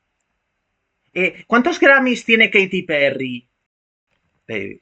¿Cuántos Grammys tiene Katy Perry? Baby.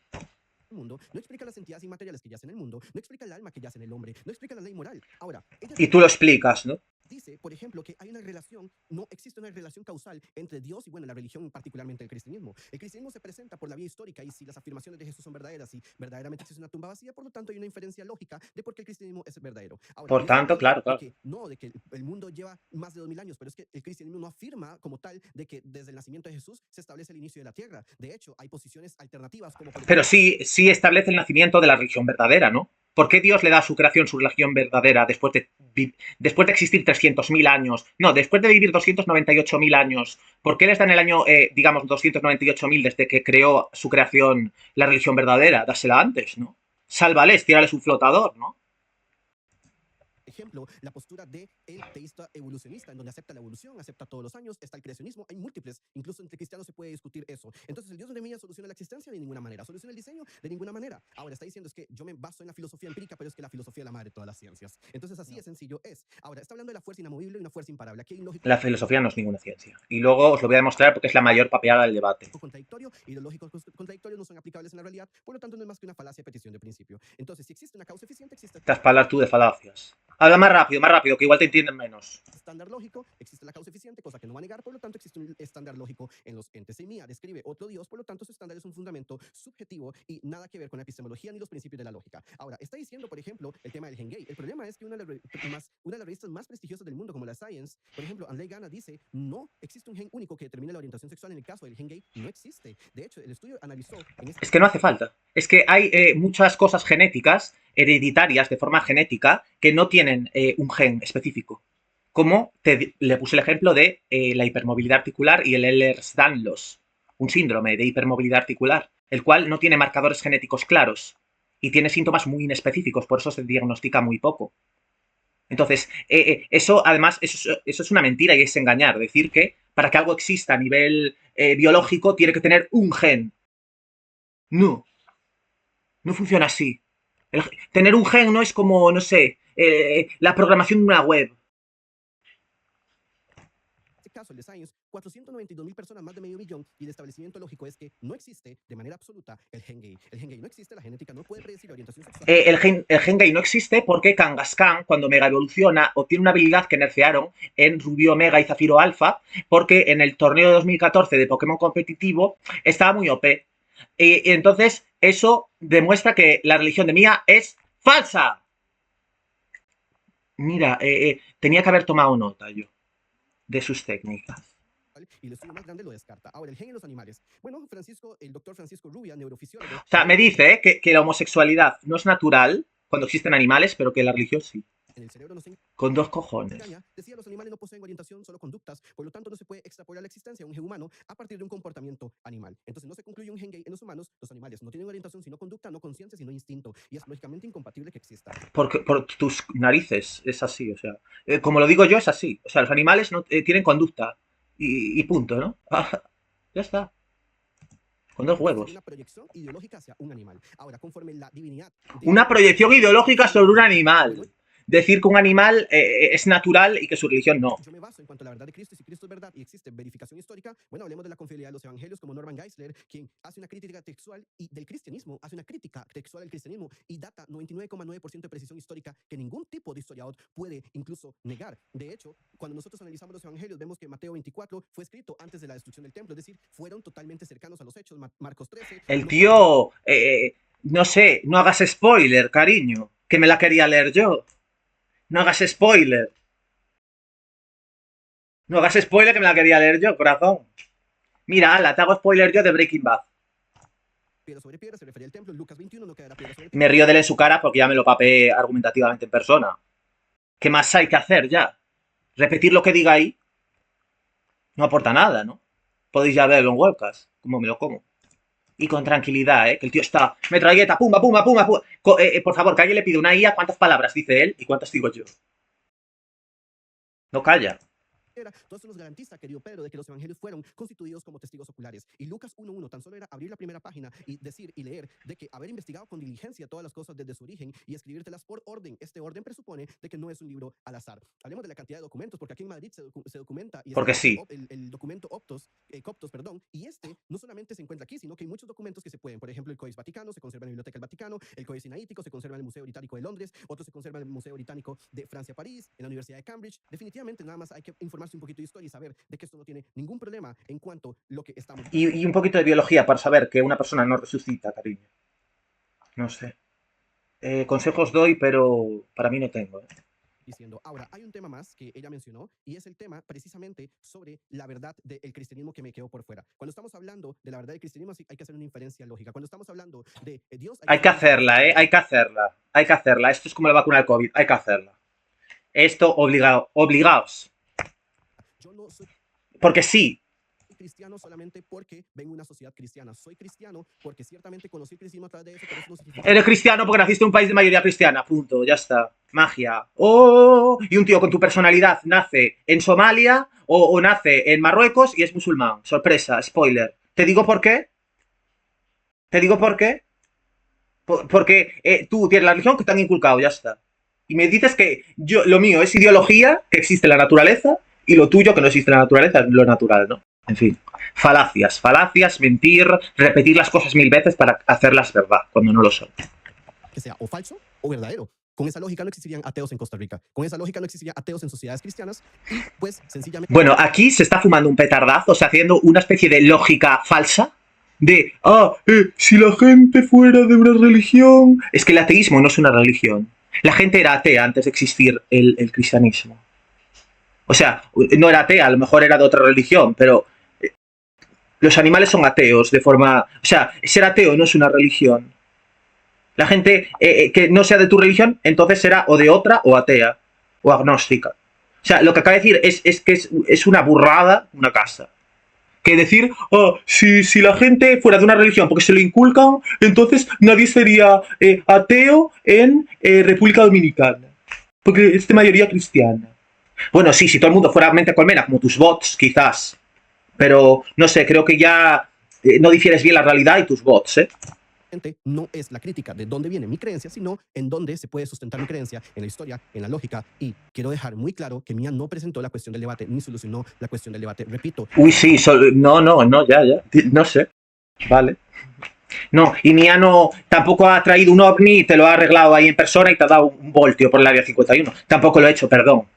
Mundo, no explica las entidades inmateriales que yacen en el mundo, no explica el alma que yace en el hombre, no explica la ley moral. Ahora, y tú lo explicas, ¿no? Dice, por ejemplo, que hay una relación, no existe una relación causal entre Dios y, bueno, la religión, particularmente el cristianismo. El cristianismo se presenta por la vía histórica y si las afirmaciones de Jesús son verdaderas y verdaderamente existe una tumba vacía, por lo tanto hay una inferencia lógica de por qué el cristianismo es verdadero. Ahora, por tanto, claro. De que el mundo lleva más de 2000 años, pero es que el cristianismo no afirma como tal de que desde el nacimiento de Jesús se establece el inicio de la tierra. De hecho, hay posiciones alternativas como... Pero sí establece el nacimiento de la religión verdadera, ¿no? ¿Por qué Dios le da a su creación su religión verdadera después de existir 300.000 años? No, después de vivir 298.000 años. ¿Por qué les da en el año, digamos, 298.000 desde que creó su creación la religión verdadera? Dásela antes, ¿no? Sálvales, tírales un flotador, ¿no? Ejemplo, la postura de el teísta evolucionista, en donde acepta la evolución, acepta todos los años, está el creacionismo, hay múltiples, incluso entre cristianos se puede discutir eso. Entonces, el Dios de Mía soluciona la existencia de ninguna manera, soluciona el diseño de ninguna manera. Ahora, está diciendo es que yo me baso en la filosofía empírica, pero es que la filosofía es la madre de todas las ciencias. Entonces, así de sencillo es. Ahora, está hablando de la fuerza inamovible y una fuerza imparable. Aquí hay lógico. La filosofía no es ninguna ciencia. Y luego os lo voy a demostrar porque es la mayor papeada del debate. Contradictorio y los lógicos contradictorios no son aplicables en la realidad, por lo tanto, no es más que una falacia de petición de principio. Entonces, si existe una causa eficiente, existe... Te has para hablar tú de falacias. Habla más rápido, que igual te entienden menos. Estándar lógico, existe la causa eficiente, cosa que no va a negar, por lo tanto existe un estándar lógico en los entes. Semía describe otro Dios, por lo tanto su estándar es un fundamento subjetivo y nada que ver con la epistemología ni los principios de la lógica. Ahora, está diciendo, por ejemplo, el tema del gen gay. El problema es que una de las revistas más prestigiosas del mundo, como la Science, por ejemplo, Anley Gana dice, no existe un gen único que determine la orientación sexual. En el caso del gen gay, no existe. De hecho, el estudio analizó... Es que no hace falta. Es que hay muchas cosas genéticas, hereditarias, de forma genética, que no tienen un gen específico. Como le puse el ejemplo de la hipermovilidad articular y el Ehlers-Danlos, un síndrome de hipermovilidad articular, el cual no tiene marcadores genéticos claros y tiene síntomas muy inespecíficos, por eso se diagnostica muy poco. Entonces, eso además, eso es una mentira y es engañar. Decir que para que algo exista a nivel biológico tiene que tener un gen. No funciona así. Tener un gen no es como, no sé, la programación de una web. Caso, el de Science, 492.000 personas, más de medio millón, y el establecimiento lógico es que no existe de manera absoluta el gen gay. El gen gay no existe, la genética no puede predecir la orientación sexual. El gen gay no existe porque Kangaskhan, cuando mega evoluciona, obtiene una habilidad que nerfearon en Rubio Omega y Zafiro Alpha, porque en el torneo de 2014 de Pokémon competitivo estaba muy OP. Y entonces eso demuestra que la religión de Mia es falsa. Mira, tenía que haber tomado nota yo de sus técnicas. Y el estudio más grande lo descarta. Ahora, el gen en los animales. Bueno, el doctor Francisco Rubia, neurofisiólogo... O sea, me dice que la homosexualidad no es natural cuando existen animales, pero que la religión sí. En el cerebro no se con dos cojones. Decía, los animales no poseen orientación, solo conductas, por lo tanto no se puede extrapolar la existencia de un gen humano a partir de un comportamiento animal. Entonces no se concluye un gen gay en los humanos. Los animales no tienen orientación sino conducta, no conciencia sino instinto, y es lógicamente incompatible que exista. Porque por tus narices es así, o sea, como lo digo yo es así. O sea, los animales no tienen conducta y punto, ¿no? Ya está. Con dos huevos. Una proyección ideológica hacia un animal. Ahora, conforme la divinidad... Una proyección ideológica sobre un animal. Decir que un animal es natural y que su religión no. Yo me baso en cuanto a la verdad de Cristo, y si Cristo es verdad y existe verificación histórica, bueno, hablemos de la confiabilidad de los evangelios, como Norman Geisler, quien hace una crítica textual y del cristianismo, hace una crítica textual al cristianismo y data 99,9% de precisión histórica que ningún tipo de historiador puede incluso negar. De hecho, cuando nosotros analizamos los evangelios, vemos que Mateo 24 fue escrito antes de la destrucción del templo, es decir, fueron totalmente cercanos a los hechos. Marcos 13... El tío, no sé, no hagas spoiler, cariño, que me la quería leer yo. No hagas spoiler. No hagas spoiler que me la quería leer yo, corazón. Mira, ala, te hago spoiler yo de Breaking Bad. Piedra sobre piedra, se refería al templo. Lucas 21 no quedará piedra sobre piedra. Me río de él en su cara porque ya me lo papé argumentativamente en persona. ¿Qué más hay que hacer ya? Repetir lo que diga ahí no aporta nada, ¿no? Podéis ya verlo en webcast, como me lo como. Y con tranquilidad, que el tío está... Metralleta, pumba, pumba, pumba, pumba. Por favor, que alguien le pide una IA cuántas palabras dice él y cuántas digo yo. No calla. Todo eso nos garantiza, querido Pedro, de que los evangelios fueron constituidos como testigos oculares. Y Lucas 1.1 tan solo era abrir la primera página y decir y leer de que haber investigado con diligencia todas las cosas desde su origen y escribírtelas por orden. Este orden presupone de que no es un libro al azar. Hablemos de la cantidad de documentos, porque aquí en Madrid se documenta y porque sí. El documento Coptos, y este no solamente se encuentra aquí, sino que hay muchos documentos que se pueden. Por ejemplo, el Codex Vaticano se conserva en la Biblioteca del Vaticano, el Codex Sinaítico se conserva en el Museo Británico de Londres, otros se conservan en el Museo Británico de Francia, París, en la Universidad de Cambridge. Definitivamente nada más hay que informarse un poquito de historia y saber de que esto no tiene ningún problema en cuanto a lo que estamos... Y un poquito de biología para saber que una persona no resucita, cariño. No sé. Consejos doy, pero para mí no tengo. Diciendo, ahora, hay un tema más que ella mencionó y es el tema precisamente sobre la verdad del cristianismo que me quedó por fuera. Cuando estamos hablando de la verdad del cristianismo hay que hacer una inferencia lógica. Cuando estamos hablando de Dios... Hay que hacerla, hay que hacerla. Hay que hacerla. Esto es como la vacuna del COVID. Hay que hacerla. Esto obligaos. Yo no soy porque sí. Cristiano solamente porque vengo de una sociedad cristiana. Soy cristiano porque ciertamente conocí el cristianismo a través de eso, pero eso no significa... Eres cristiano porque naciste en un país de mayoría cristiana. Punto. Ya está. Magia. ¡Oh! Y un tío con tu personalidad nace en Somalia o nace en Marruecos y es musulmán. Sorpresa. Spoiler. ¿Te digo por qué? ¿Te digo por qué? Porque tú tienes la religión que te han inculcado. Ya está. Y me dices que lo mío es ideología, que existe en la naturaleza, y lo tuyo, que no existe en la naturaleza, es lo natural, ¿no? En fin, falacias, mentir, repetir las cosas 1000 veces para hacerlas verdad, cuando no lo son. Que sea o falso o verdadero. Con esa lógica no existirían ateos en Costa Rica. Con esa lógica no existirían ateos en sociedades cristianas y pues sencillamente... Bueno, aquí se está fumando un petardazo, o sea, haciendo una especie de lógica falsa de, si la gente fuera de una religión... Es que el ateísmo no es una religión. La gente era atea antes de existir el cristianismo. O sea, no era atea, a lo mejor era de otra religión, pero los animales son ateos de forma... O sea, ser ateo no es una religión. La gente que no sea de tu religión, entonces será o de otra o atea o agnóstica. O sea, lo que acaba de decir es que es una burrada una casa. Que decir, si la gente fuera de una religión porque se lo inculcan, entonces nadie sería ateo en República Dominicana. Porque es de mayoría cristiana. Bueno, sí, si todo el mundo fuera mente colmena, como tus bots, quizás. Pero, no sé, creo que ya no difieres bien la realidad y tus bots, ¿eh? No es la crítica de dónde viene mi creencia, sino en dónde se puede sustentar mi creencia, en la historia, en la lógica. Y quiero dejar muy claro que Mía no presentó la cuestión del debate, ni solucionó la cuestión del debate. Repito. Uy, sí, no, ya. No sé. Vale. No, y Mía no, tampoco ha traído un ovni y te lo ha arreglado ahí en persona y te ha dado un voltio por el área 51. Tampoco lo he hecho, perdón.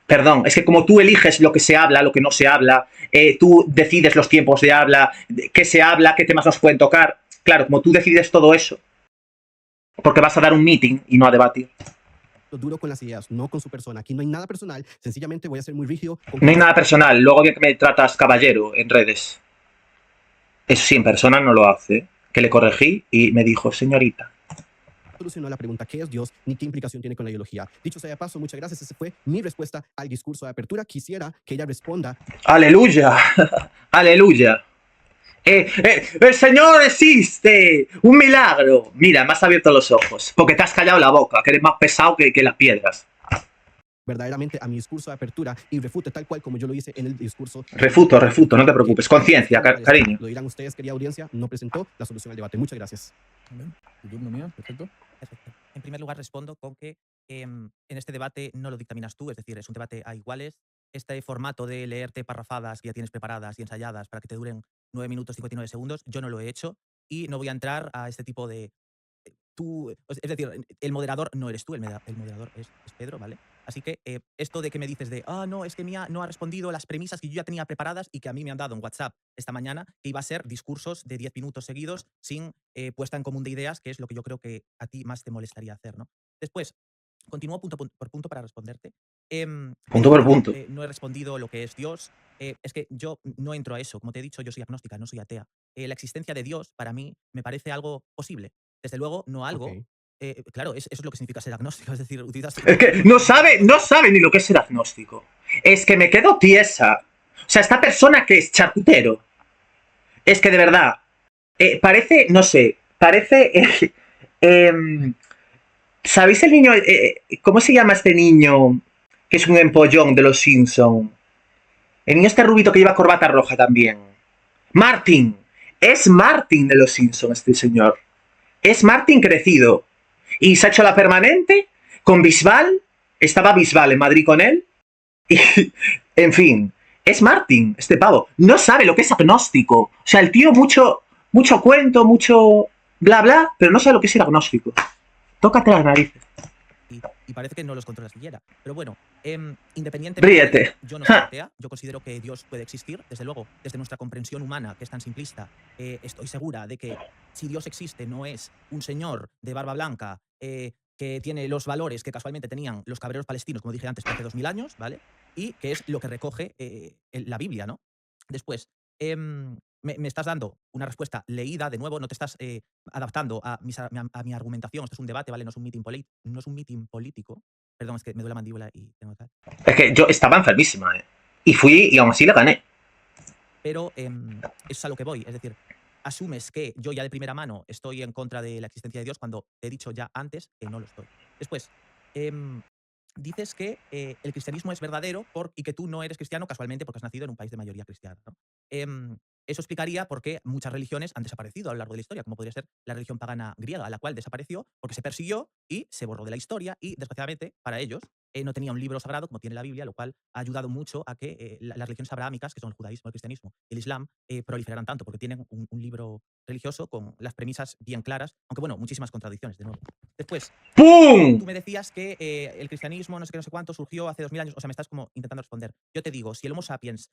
Perdón, es que como tú eliges lo que se habla, lo que no se habla, tú decides los tiempos de habla, qué se habla, qué temas nos pueden tocar. Claro, como tú decides todo eso, porque vas a dar un meeting y no a debatir. Duro con las ideas, no con su persona. Aquí no hay nada personal, sencillamente voy a ser muy rígido. No hay nada personal, luego bien que me tratas caballero en redes. Eso sí, en persona no lo hace. Que le corregí y me dijo, señorita. Solucionó la pregunta ¿qué es Dios? Ni qué implicación tiene con la ideología. Dicho sea de paso, muchas gracias. Esa fue mi respuesta al discurso de apertura. Quisiera que ella responda. ¡Aleluya! ¡Aleluya! ¡El Señor existe! ¡Un milagro! Mira, me has abierto los ojos, porque te has callado la boca, que eres más pesado que las piedras. Verdaderamente a mi discurso de apertura y refute tal cual como yo lo hice en el discurso. Refuto, no te preocupes. Conciencia, cariño. Lo dirán ustedes, querida audiencia, no presentó la solución al debate. Muchas gracias. Tu turno, Mía, perfecto. Perfecto. En primer lugar, respondo con que en este debate no lo dictaminas tú, es decir, es un debate a iguales. Este formato de leerte parrafadas que ya tienes preparadas y ensayadas para que te duren 9 minutos 59 segundos, yo no lo he hecho y no voy a entrar a este tipo de... es decir, el moderador no eres tú, el moderador es Pedro, ¿vale? Así que esto de que me dices de, no, es que Mía no ha respondido las premisas que yo ya tenía preparadas y que a mí me han dado en WhatsApp esta mañana, que iba a ser discursos de 10 minutos seguidos sin puesta en común de ideas, que es lo que yo creo que a ti más te molestaría hacer, ¿no? Después, continúo punto por punto para responderte. Punto por punto. No he respondido lo que es Dios. Es que yo no entro a eso. Como te he dicho, yo soy agnóstica, no soy atea. La existencia de Dios, para mí, me parece algo posible. Desde luego, no algo... Okay. Claro, eso es lo que significa ser agnóstico. Es decir, utilizas... Es que no sabe ni lo que es ser agnóstico. Es que me quedo tiesa. O sea, esta persona que es charcutero. Es que de verdad. Parece, no sé. Parece. ¿Sabéis el niño? ¿Cómo se llama este niño? Que es un empollón de los Simpson. El niño este rubito que lleva corbata roja también. Martin. Es Martin de los Simpson este señor. Es Martin crecido. Y se ha hecho la permanente con Bisbal. Estaba Bisbal en Madrid con él. Y, en fin, es Martin, este pavo. No sabe lo que es agnóstico. O sea, el tío mucho cuento, mucho bla bla, pero no sabe lo que es ser agnóstico. Tócate las narices. Y parece que no los controla siquiera. Pero bueno, independientemente... Ríete. Yo no soy atea. Yo considero que Dios puede existir. Desde luego, desde nuestra comprensión humana, que es tan simplista, estoy segura de que si Dios existe, no es un señor de barba blanca que tiene los valores que casualmente tenían los cabreros palestinos, como dije antes, hace 2000 años, ¿vale? Y que es lo que recoge la Biblia, ¿no? Después, me estás dando una respuesta leída, de nuevo, no te estás adaptando a mi argumentación. Esto es un debate, ¿vale? No es un meeting político. Perdón, es que me duele la mandíbula y tengo tal. Es que yo estaba enfermísima, y fui y aún así la gané. Pero eso es a lo que voy. Es decir, asumes que yo ya de primera mano estoy en contra de la existencia de Dios cuando te he dicho ya antes que no lo estoy. Después, dices que el cristianismo es verdadero y que tú no eres cristiano casualmente porque has nacido en un país de mayoría cristiana, ¿no? Eso explicaría por qué muchas religiones han desaparecido a lo largo de la historia, como podría ser la religión pagana griega, la cual desapareció porque se persiguió y se borró de la historia y, desgraciadamente, para ellos, no tenía un libro sagrado como tiene la Biblia, lo cual ha ayudado mucho a que las religiones abrahámicas, que son el judaísmo, el cristianismo y el islam, proliferaran tanto, porque tienen un libro religioso con las premisas bien claras, aunque bueno, muchísimas contradicciones, de nuevo. Después, ¡Pum! tú me decías que el cristianismo, no sé qué, no sé cuánto, surgió hace 2000 años. O sea, me estás como intentando responder. Yo te digo, si el Homo sapiens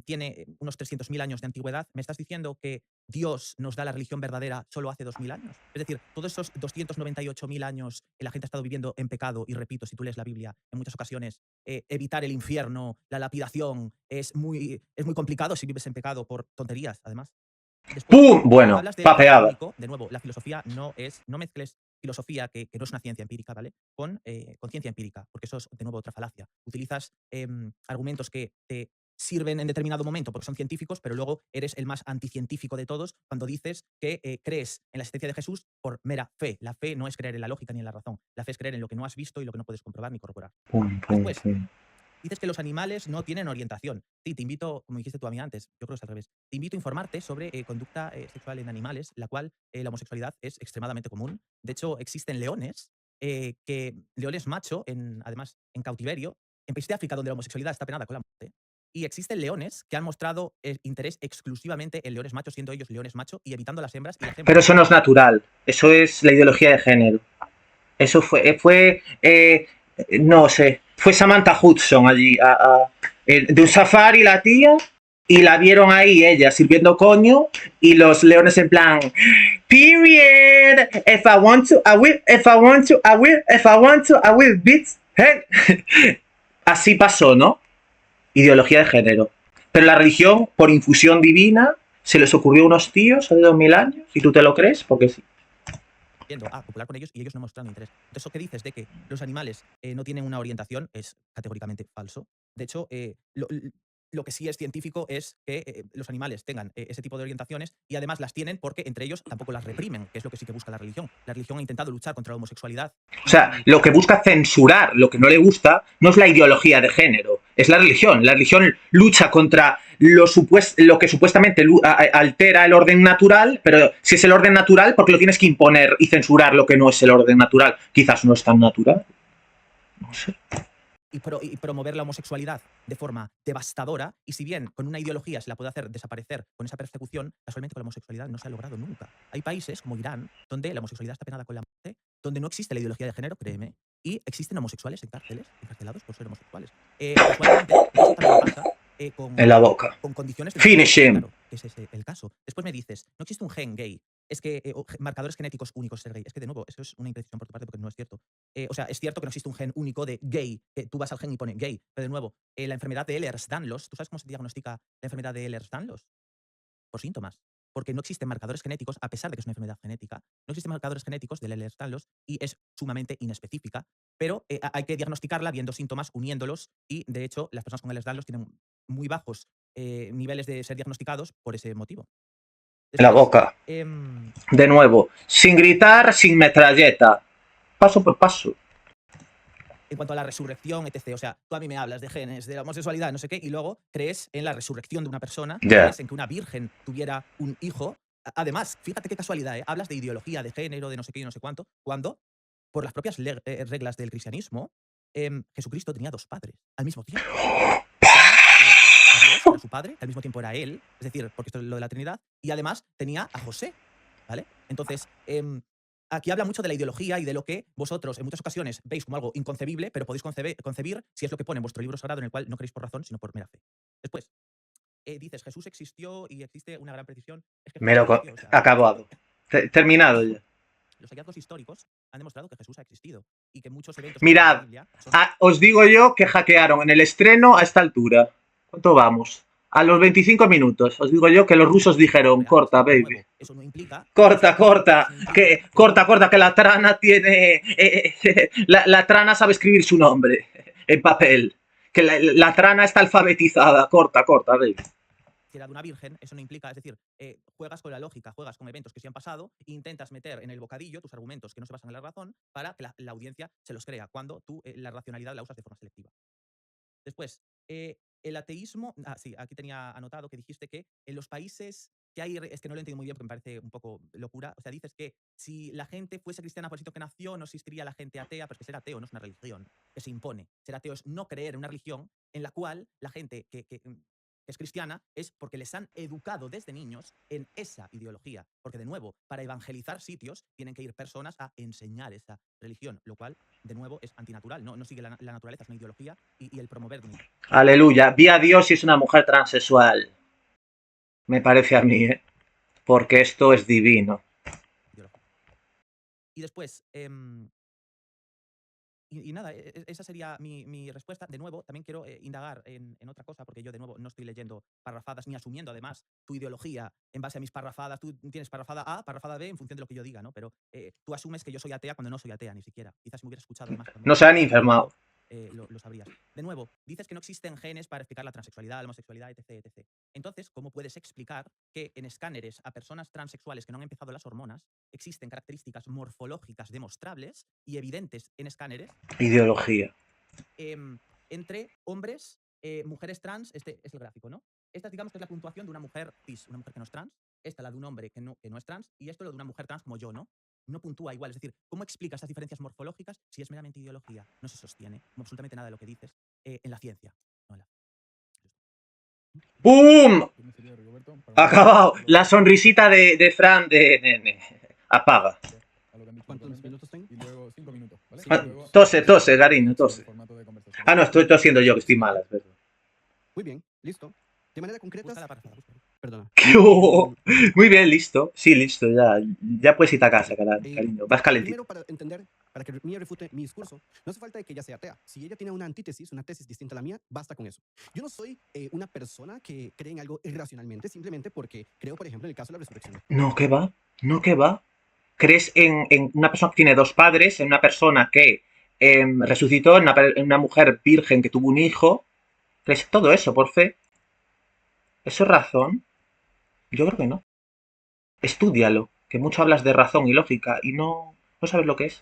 tiene unos 300.000 años de antigüedad, ¿me estás diciendo que Dios nos da la religión verdadera solo hace 2000 años? Es decir, todos esos 298.000 años que la gente ha estado viviendo en pecado, y repito, si tú lees la Biblia, en muchas ocasiones, evitar el infierno, la lapidación, es muy complicado si vives en pecado por tonterías, además. Después, ¡Pum! Bueno, hablas del gen papeada. único. De nuevo, la filosofía no mezcles filosofía, que no es una ciencia empírica, ¿vale? Con ciencia empírica, porque eso es, de nuevo, otra falacia. Utilizas argumentos que te sirven en determinado momento porque son científicos, pero luego eres el más anticientífico de todos cuando dices que crees en la existencia de Jesús por mera fe. La fe no es creer en la lógica ni en la razón. La fe es creer en lo que no has visto y lo que no puedes comprobar ni corroborar. Pum, pum, Después, pum. dices que los animales no tienen orientación. Sí, te invito, como dijiste tú a mí antes, yo creo que es al revés. Te invito a informarte sobre conducta sexual en animales, la cual la homosexualidad es extremadamente común. De hecho, existen leones, leones macho, además en cautiverio, en países de África donde la homosexualidad está penada con la muerte. Y existen leones que han mostrado interés exclusivamente en leones machos, siendo ellos leones macho y evitando las hembras. Y las hembras Pero eso no es natural. Eso es la ideología de género. Eso no sé, fue Samantha Hudson allí, de un safari la tía, y la vieron ahí ella sirviendo coño, y los leones en plan, period, if I want to, I will, if I want to, I will, if I want to, I will, bitch. Así pasó, ¿no? Ideología de género. Pero la religión, por infusión divina, se les ocurrió a unos tíos hace 2000 años, y tú te lo crees, porque sí. A popular con ellos y ellos no mostrando interés. Entonces, eso que dices de que los animales no tienen una orientación es categóricamente falso. De hecho, lo que sí es científico es que los animales tengan ese tipo de orientaciones y además las tienen porque entre ellos tampoco las reprimen, que es lo que sí que busca la religión. La religión ha intentado luchar contra la homosexualidad. O sea, lo que busca censurar, lo que no le gusta, no es la ideología de género, es la religión. La religión lucha contra lo que supuestamente altera el orden natural, pero si es el orden natural, ¿por qué lo tienes que imponer y censurar lo que no es el orden natural? Quizás no es tan natural. No sé. Y promover la homosexualidad de forma devastadora, y si bien con una ideología se la puede hacer desaparecer con esa persecución, casualmente con la homosexualidad no se ha logrado nunca. Hay países como Irán, donde la homosexualidad está penada con la muerte, donde no existe la ideología de género, créeme, y existen homosexuales en cárceles, encarcelados por ser homosexuales. Casualmente, eso también pasa En la boca. con condiciones de Finish him. claro, que ese es el caso. Después me dices, no existe un gen gay, es que marcadores genéticos únicos ser gay. Es que, de nuevo, eso es una imprecisión por tu parte porque no es cierto. O sea, es cierto que no existe un gen único de gay, que tú vas al gen y pone gay, pero de nuevo, la enfermedad de Ehlers-Danlos, ¿tú sabes cómo se diagnostica la enfermedad de Ehlers-Danlos? Por síntomas. Porque no existen marcadores genéticos, a pesar de que es una enfermedad genética, no existen marcadores genéticos del Ehlers-Danlos y es sumamente inespecífica, pero hay que diagnosticarla viendo síntomas, uniéndolos, y de hecho las personas con Ehlers-Danlos tienen muy bajos niveles de ser diagnosticados por ese motivo. En la boca. De nuevo, sin gritar, sin metralleta. Paso por paso. En cuanto a la resurrección, etc. O sea, tú a mí me hablas de genes, de la homosexualidad, no sé qué, y luego crees en la resurrección de una persona, crees en que una virgen tuviera un hijo. Además, fíjate qué casualidad, hablas de ideología, de género, de no sé qué y no sé cuánto, cuando, por las propias reglas del cristianismo, Jesucristo tenía dos padres al mismo tiempo. A Dios, que era su padre, que al mismo tiempo era él, es decir, porque esto es lo de la Trinidad, y además tenía a José, ¿vale? Entonces, aquí habla mucho de la ideología y de lo que vosotros en muchas ocasiones veis como algo inconcebible, pero podéis concebir si es lo que pone en vuestro libro sagrado, en el cual no creéis por razón, sino por mera fe. Después, dices, Jesús existió y existe una gran precisión. Es que acabado. Terminado ya. Los hallazgos históricos han demostrado que Jesús ha existido y que muchos eventos... Mirad, de la Biblia son... os digo yo que hackearon en el estreno a esta altura. ¿Cuánto vamos? A los 25 minutos. Os digo yo que los rusos dijeron, corta, baby. Eso no implica... Corta, que la trana tiene... la trana sabe escribir su nombre en papel. Que la trana está alfabetizada. Corta, baby. De una virgen, eso no implica, es decir, juegas con la lógica, juegas con eventos que se han pasado e intentas meter en el bocadillo tus argumentos que no se basan en la razón para que la audiencia se los crea, cuando tú la racionalidad la usas de forma selectiva. Después, el ateísmo... sí, aquí tenía anotado que dijiste que en los países es que no lo entiendo muy bien porque me parece un poco locura. O sea, dices que si la gente fuese cristiana por el sitio que nació, no existiría la gente atea, pero es que ser ateo no es una religión que se impone. Ser ateo es no creer en una religión en la cual la gente que es cristiana es porque les han educado desde niños en esa ideología. Porque, de nuevo, para evangelizar sitios tienen que ir personas a enseñar esa religión, lo cual, de nuevo, es antinatural. No sigue la naturaleza, es una ideología y el promover de una Aleluya. Vi a Dios y es una mujer transexual. Me parece a mí, ¿eh? Porque esto es divino. ideología. Y después, y nada, esa sería mi respuesta. De nuevo, también quiero indagar en otra cosa, porque yo, de nuevo, no estoy leyendo parrafadas ni asumiendo, además, tu ideología en base a mis parrafadas. Tú tienes parrafada A, parrafada B, en función de lo que yo diga, ¿no? Pero tú asumes que yo soy atea cuando no soy atea, ni siquiera. Quizás si me hubieras escuchado, además, No se han cuando enfermado. lo sabrías. De nuevo, dices que no existen genes para explicar la transexualidad, la homosexualidad, etc, etc. Entonces, ¿cómo puedes explicar que en escáneres a personas transexuales que no han empezado las hormonas existen características morfológicas demostrables y evidentes en escáneres Ideología. entre hombres, mujeres trans? Este es el gráfico, ¿no? Esta, digamos, que es la puntuación de una mujer cis, una mujer que no es trans. Esta la de un hombre que no es trans. Y esto lo de una mujer trans como yo, ¿no? No puntúa igual. Es decir, ¿cómo explicas esas diferencias morfológicas si es meramente ideología? No se sostiene, como absolutamente nada de lo que dices, en la ciencia. No en la... ¡Pum! Turno sería Rigoberto para Acabado. a lo- La sonrisita de Fran de. Apaga. a lo que han dicho ¿Cuántos mutuamente, minutos tengo? y luego 5 minutos, ¿vale? Cinco Y Ah, luego tose, seguimos tose, cariño, sobre tose. el formato de conversación. Ah, no, estoy tosiendo yo, que estoy mala, es verdad. Muy bien, listo. De manera concreta, Busca la parrafada, busca. perdona. Muy bien, listo. Sí, listo, ya puedes irte a casa, cariño. Vas calentito. Primero, para entender, para que Mía refute mi discurso, no hace falta de que ella sea atea. Si ella tiene una antítesis, una tesis distinta a la mía, basta con eso. Yo no soy una persona que cree en algo irracionalmente, simplemente porque creo, por ejemplo, en el caso de la resurrección. No, ¿qué va? No, ¿qué va? ¿Crees en una persona que tiene dos padres, en una persona que resucitó, en una mujer virgen que tuvo un hijo? ¿Crees todo eso por fe? ¿Eso es razón? Yo creo que no. Estúdialo, que mucho hablas de razón y lógica y no sabes lo que es.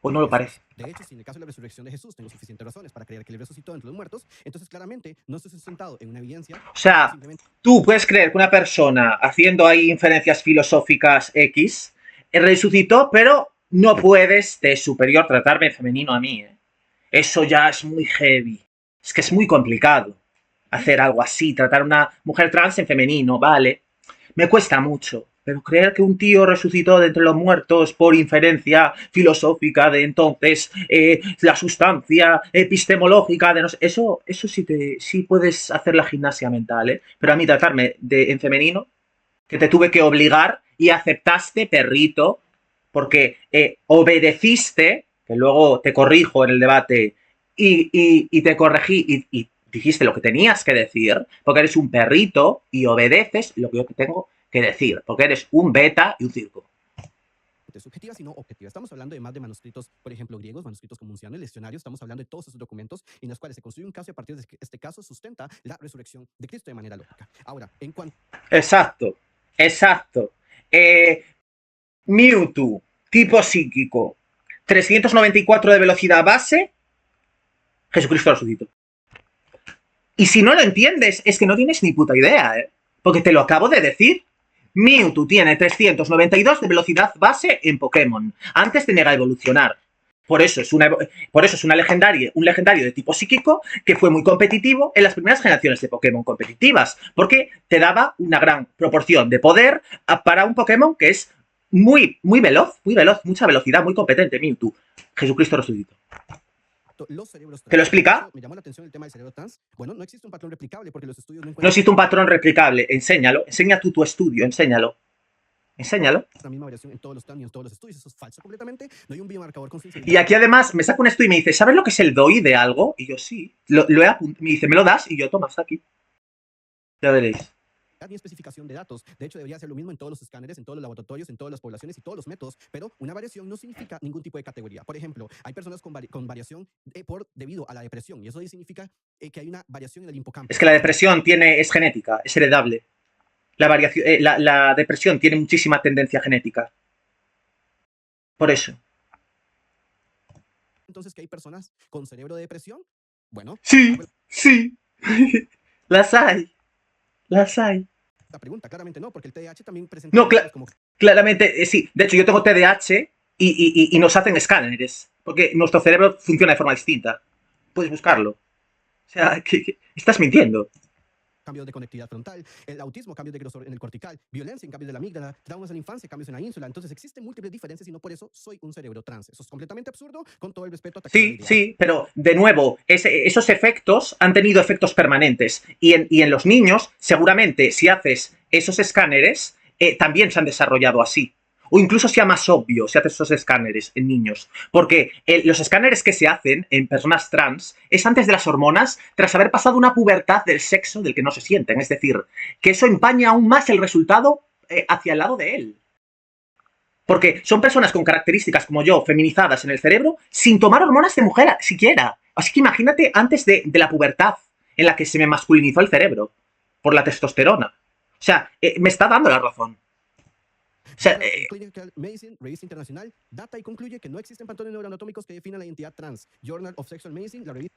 O no lo Eso es. parece. De hecho, si en el caso de la resurrección de Jesús tengo suficientes razones para creer que él resucitó entre los muertos, entonces claramente no estoy sustentado en una evidencia. O sea, Simplemente tú puedes creer que una persona, haciendo ahí inferencias filosóficas X, resucitó, pero no puedes de superior tratarme en femenino a mí, ¿eh? Eso ya es muy heavy. Es que es muy complicado hacer algo así, tratar a una mujer trans en femenino, vale. Me cuesta mucho, pero creer que un tío resucitó de entre los muertos por inferencia filosófica de entonces, la sustancia epistemológica de no sé, eso sí puedes hacer la gimnasia mental, ¿eh? Pero a mí tratarme en femenino, que te tuve que obligar y aceptaste, perrito, porque obedeciste, que luego te corrijo en el debate, y te corregí y dijiste lo que tenías que decir, porque eres un perrito y obedeces lo que yo te tengo que decir, porque eres un beta y un circo. subjetiva, sino objetiva. Estamos hablando de más de manuscritos, por ejemplo, griegos, manuscritos comuncianos, leccionarios. Estamos hablando de todos esos documentos en los cuales se construye un caso y a partir de este caso sustenta la resurrección de Cristo de manera lógica. Ahora, en cuanto... Exacto. Mewtwo, tipo psíquico, 394 de velocidad base, Jesucristo resucitó. Y si no lo entiendes, es que no tienes ni puta idea, ¿eh? Porque te lo acabo de decir. Mewtwo tiene 392 de velocidad base en Pokémon, antes de Mega Evolucionar. Por eso es un legendario de tipo psíquico que fue muy competitivo en las primeras generaciones de Pokémon competitivas, porque te daba una gran proporción de poder para un Pokémon que es muy veloz, mucha velocidad, muy competente, Mewtwo. Jesucristo resucitó. Los cerebros trans. ¿Te lo explica? Me llamó la atención el tema del cerebro trans. Bueno, no existe un patrón replicable porque los estudios no encuentran... No existe un patrón replicable. Enséñalo. Enseña tú tu estudio. Enséñalo. La misma variación en todos los planos y en todos los estudios. Eso es falso completamente. No hay un biomarcador con sensibilidad. Y aquí además me saca un estudio y me dice, ¿sabes lo que es el DOI de algo? Y yo sí. Me dice, ¿me lo das? Y yo, toma, está aquí. Ya veréis. Ni especificación de datos. De hecho, debería ser lo mismo en todos los escáneres, en todos los laboratorios, en todas las poblaciones y todos los métodos, pero una variación no significa ningún tipo de categoría. Por ejemplo, hay personas con variación debido a la depresión, y eso significa que hay una variación en el hipocampo. Es que la depresión es genética, es heredable. La depresión tiene muchísima tendencia genética. Por eso. Entonces, ¿que hay personas con cerebro de depresión? Bueno. Sí. Las hay. La pregunta, claramente no, porque el TDAH también presenta No, síntomas como claramente sí. De hecho, yo tengo TDAH y nos hacen escáneres, porque nuestro cerebro funciona de forma distinta. Puedes buscarlo. O sea, que estás mintiendo. cambios de conectividad frontal, el autismo, cambios de grosor en el cortical, violencia en cambios de la amígdala, traumas en la infancia, cambios en la ínsula. Entonces existen múltiples diferencias y no por eso soy un cerebro trans. Eso es completamente absurdo, con todo el respeto a Sí, sí, pero de nuevo, esos efectos han tenido efectos permanentes. Y en los niños, seguramente, si haces esos escáneres, también se han desarrollado así. O incluso sea más obvio si haces esos escáneres en niños. Porque los escáneres que se hacen en personas trans es antes de las hormonas, tras haber pasado una pubertad del sexo del que no se sienten. Es decir, que eso empaña aún más el resultado hacia el lado de él. Porque son personas con características como yo, feminizadas en el cerebro, sin tomar hormonas de mujer siquiera. Así que imagínate antes de la pubertad, en la que se me masculinizó el cerebro, por la testosterona. O sea, me está dando la razón. O sea, Clinical Medicine, Revista Internacional, data y concluye que no existen patrones neuroanatómicos que definan la identidad trans. Journal of Sexual Medicine, la revista.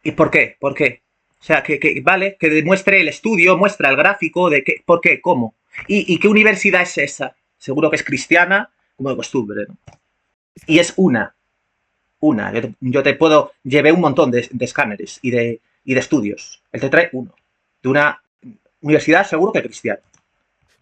¿Y por qué? ¿Por qué? O sea, vale, que demuestre el estudio, muestra el gráfico de qué, por qué, cómo. ¿Y qué universidad es esa? Seguro que es cristiana, como de costumbre, ¿no? Y es una. Yo te puedo... Llevé un montón de escáneres y de estudios. Él te trae uno. De una universidad seguro que cristiana.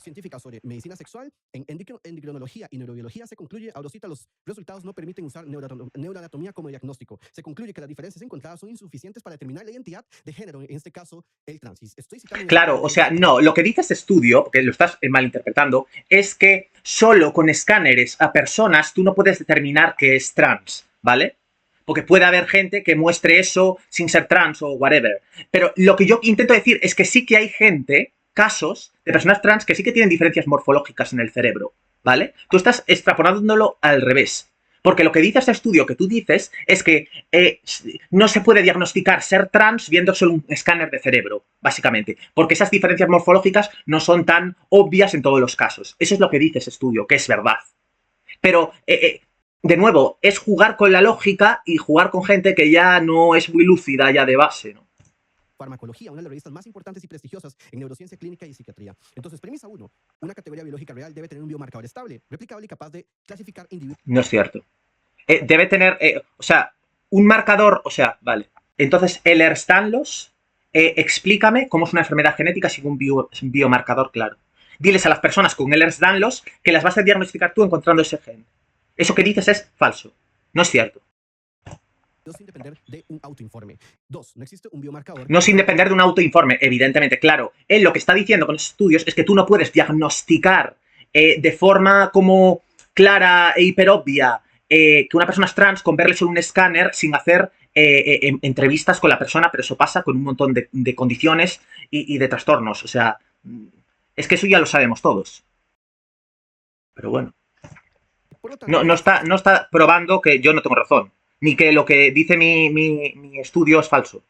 Científica sobre medicina sexual, en endocrinología y neurobiología se concluye, ahora cita, los resultados no permiten usar neuroanatomía como diagnóstico. Se concluye que las diferencias encontradas son insuficientes para determinar la identidad de género, en este caso, el trans. Estoy citando... Claro, o sea, no, lo que dice este estudio, porque lo estás malinterpretando, es que solo con escáneres a personas tú no puedes determinar que es trans, ¿vale? Porque puede haber gente que muestre eso sin ser trans o whatever. Pero lo que yo intento decir es que sí que hay gente, casos de personas trans que sí que tienen diferencias morfológicas en el cerebro, ¿vale? Tú estás extrapolándolo al revés. Porque lo que dice este estudio que tú dices es que no se puede diagnosticar ser trans viendo solo un escáner de cerebro, básicamente. Porque esas diferencias morfológicas no son tan obvias en todos los casos. Eso es lo que dice ese estudio, que es verdad. Pero, de nuevo, es jugar con la lógica y jugar con gente que ya no es muy lúcida ya de base, ¿no? Farmacología, una de las revistas más importantes y prestigiosas en neurociencia clínica y psiquiatría. Entonces, premisa 1. Una categoría biológica real debe tener un biomarcador estable, replicable y capaz de clasificar individuos. No es cierto. Debe tener, o sea, un marcador, o sea, vale. Entonces, Ehlers-Danlos, explícame cómo es una enfermedad genética sin un biomarcador claro. Diles a las personas con Ehlers-Danlos que las vas a diagnosticar tú encontrando ese gen. Eso que dices es falso. No es cierto. Sin depender de un autoinforme. 2. No existe un biomarcador. No sin depender de un autoinforme, evidentemente, claro. Él lo que está diciendo con los estudios es que tú no puedes diagnosticar de forma como clara e hiperobvia que una persona es trans con verle solo un escáner sin hacer entrevistas con la persona, pero eso pasa con un montón de condiciones y de trastornos. O sea, es que eso ya lo sabemos todos. Pero bueno. No está probando que yo no tengo razón, ni que lo que dice mi estudio es falso.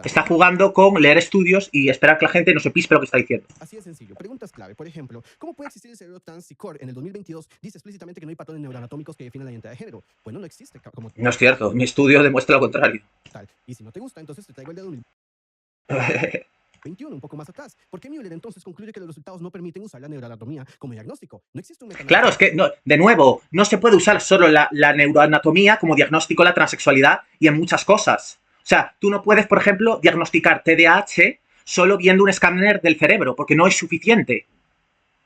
Está jugando con leer estudios y esperar que la gente no se pispe lo que está diciendo. Así de sencillo. Preguntas clave. Por ejemplo, ¿cómo puede existir el cerebro trans si CORE en el 2022 dice explícitamente que no hay patrones neuroanatómicos que definan la identidad de género? Bueno, no existe. No es cierto. Mi estudio demuestra lo contrario. Y si no te gusta, entonces te traigo el de 2021, un poco más atrás. ¿Por qué Müller entonces concluye que los resultados no permiten usar la neuroanatomía como diagnóstico? No existe un metanálisis. Claro, es que, no, de nuevo, no se puede usar solo la neuroanatomía como diagnóstico de la transexualidad y en muchas cosas. O sea, tú no puedes, por ejemplo, diagnosticar TDAH solo viendo un escáner del cerebro, porque no es suficiente.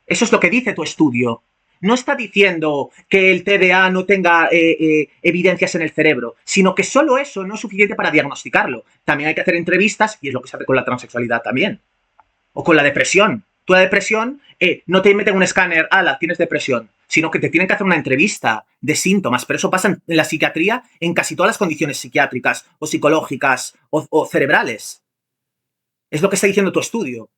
Eso es lo que dice tu estudio. No está diciendo que el TDA no tenga evidencias en el cerebro, sino que solo eso no es suficiente para diagnosticarlo. También hay que hacer entrevistas, y es lo que se hace con la transexualidad también. O con la depresión. Tú la depresión, no te meten un escáner, ala, tienes depresión, sino que te tienen que hacer una entrevista de síntomas, pero eso pasa en la psiquiatría en casi todas las condiciones psiquiátricas o psicológicas o cerebrales. Es lo que está diciendo tu estudio.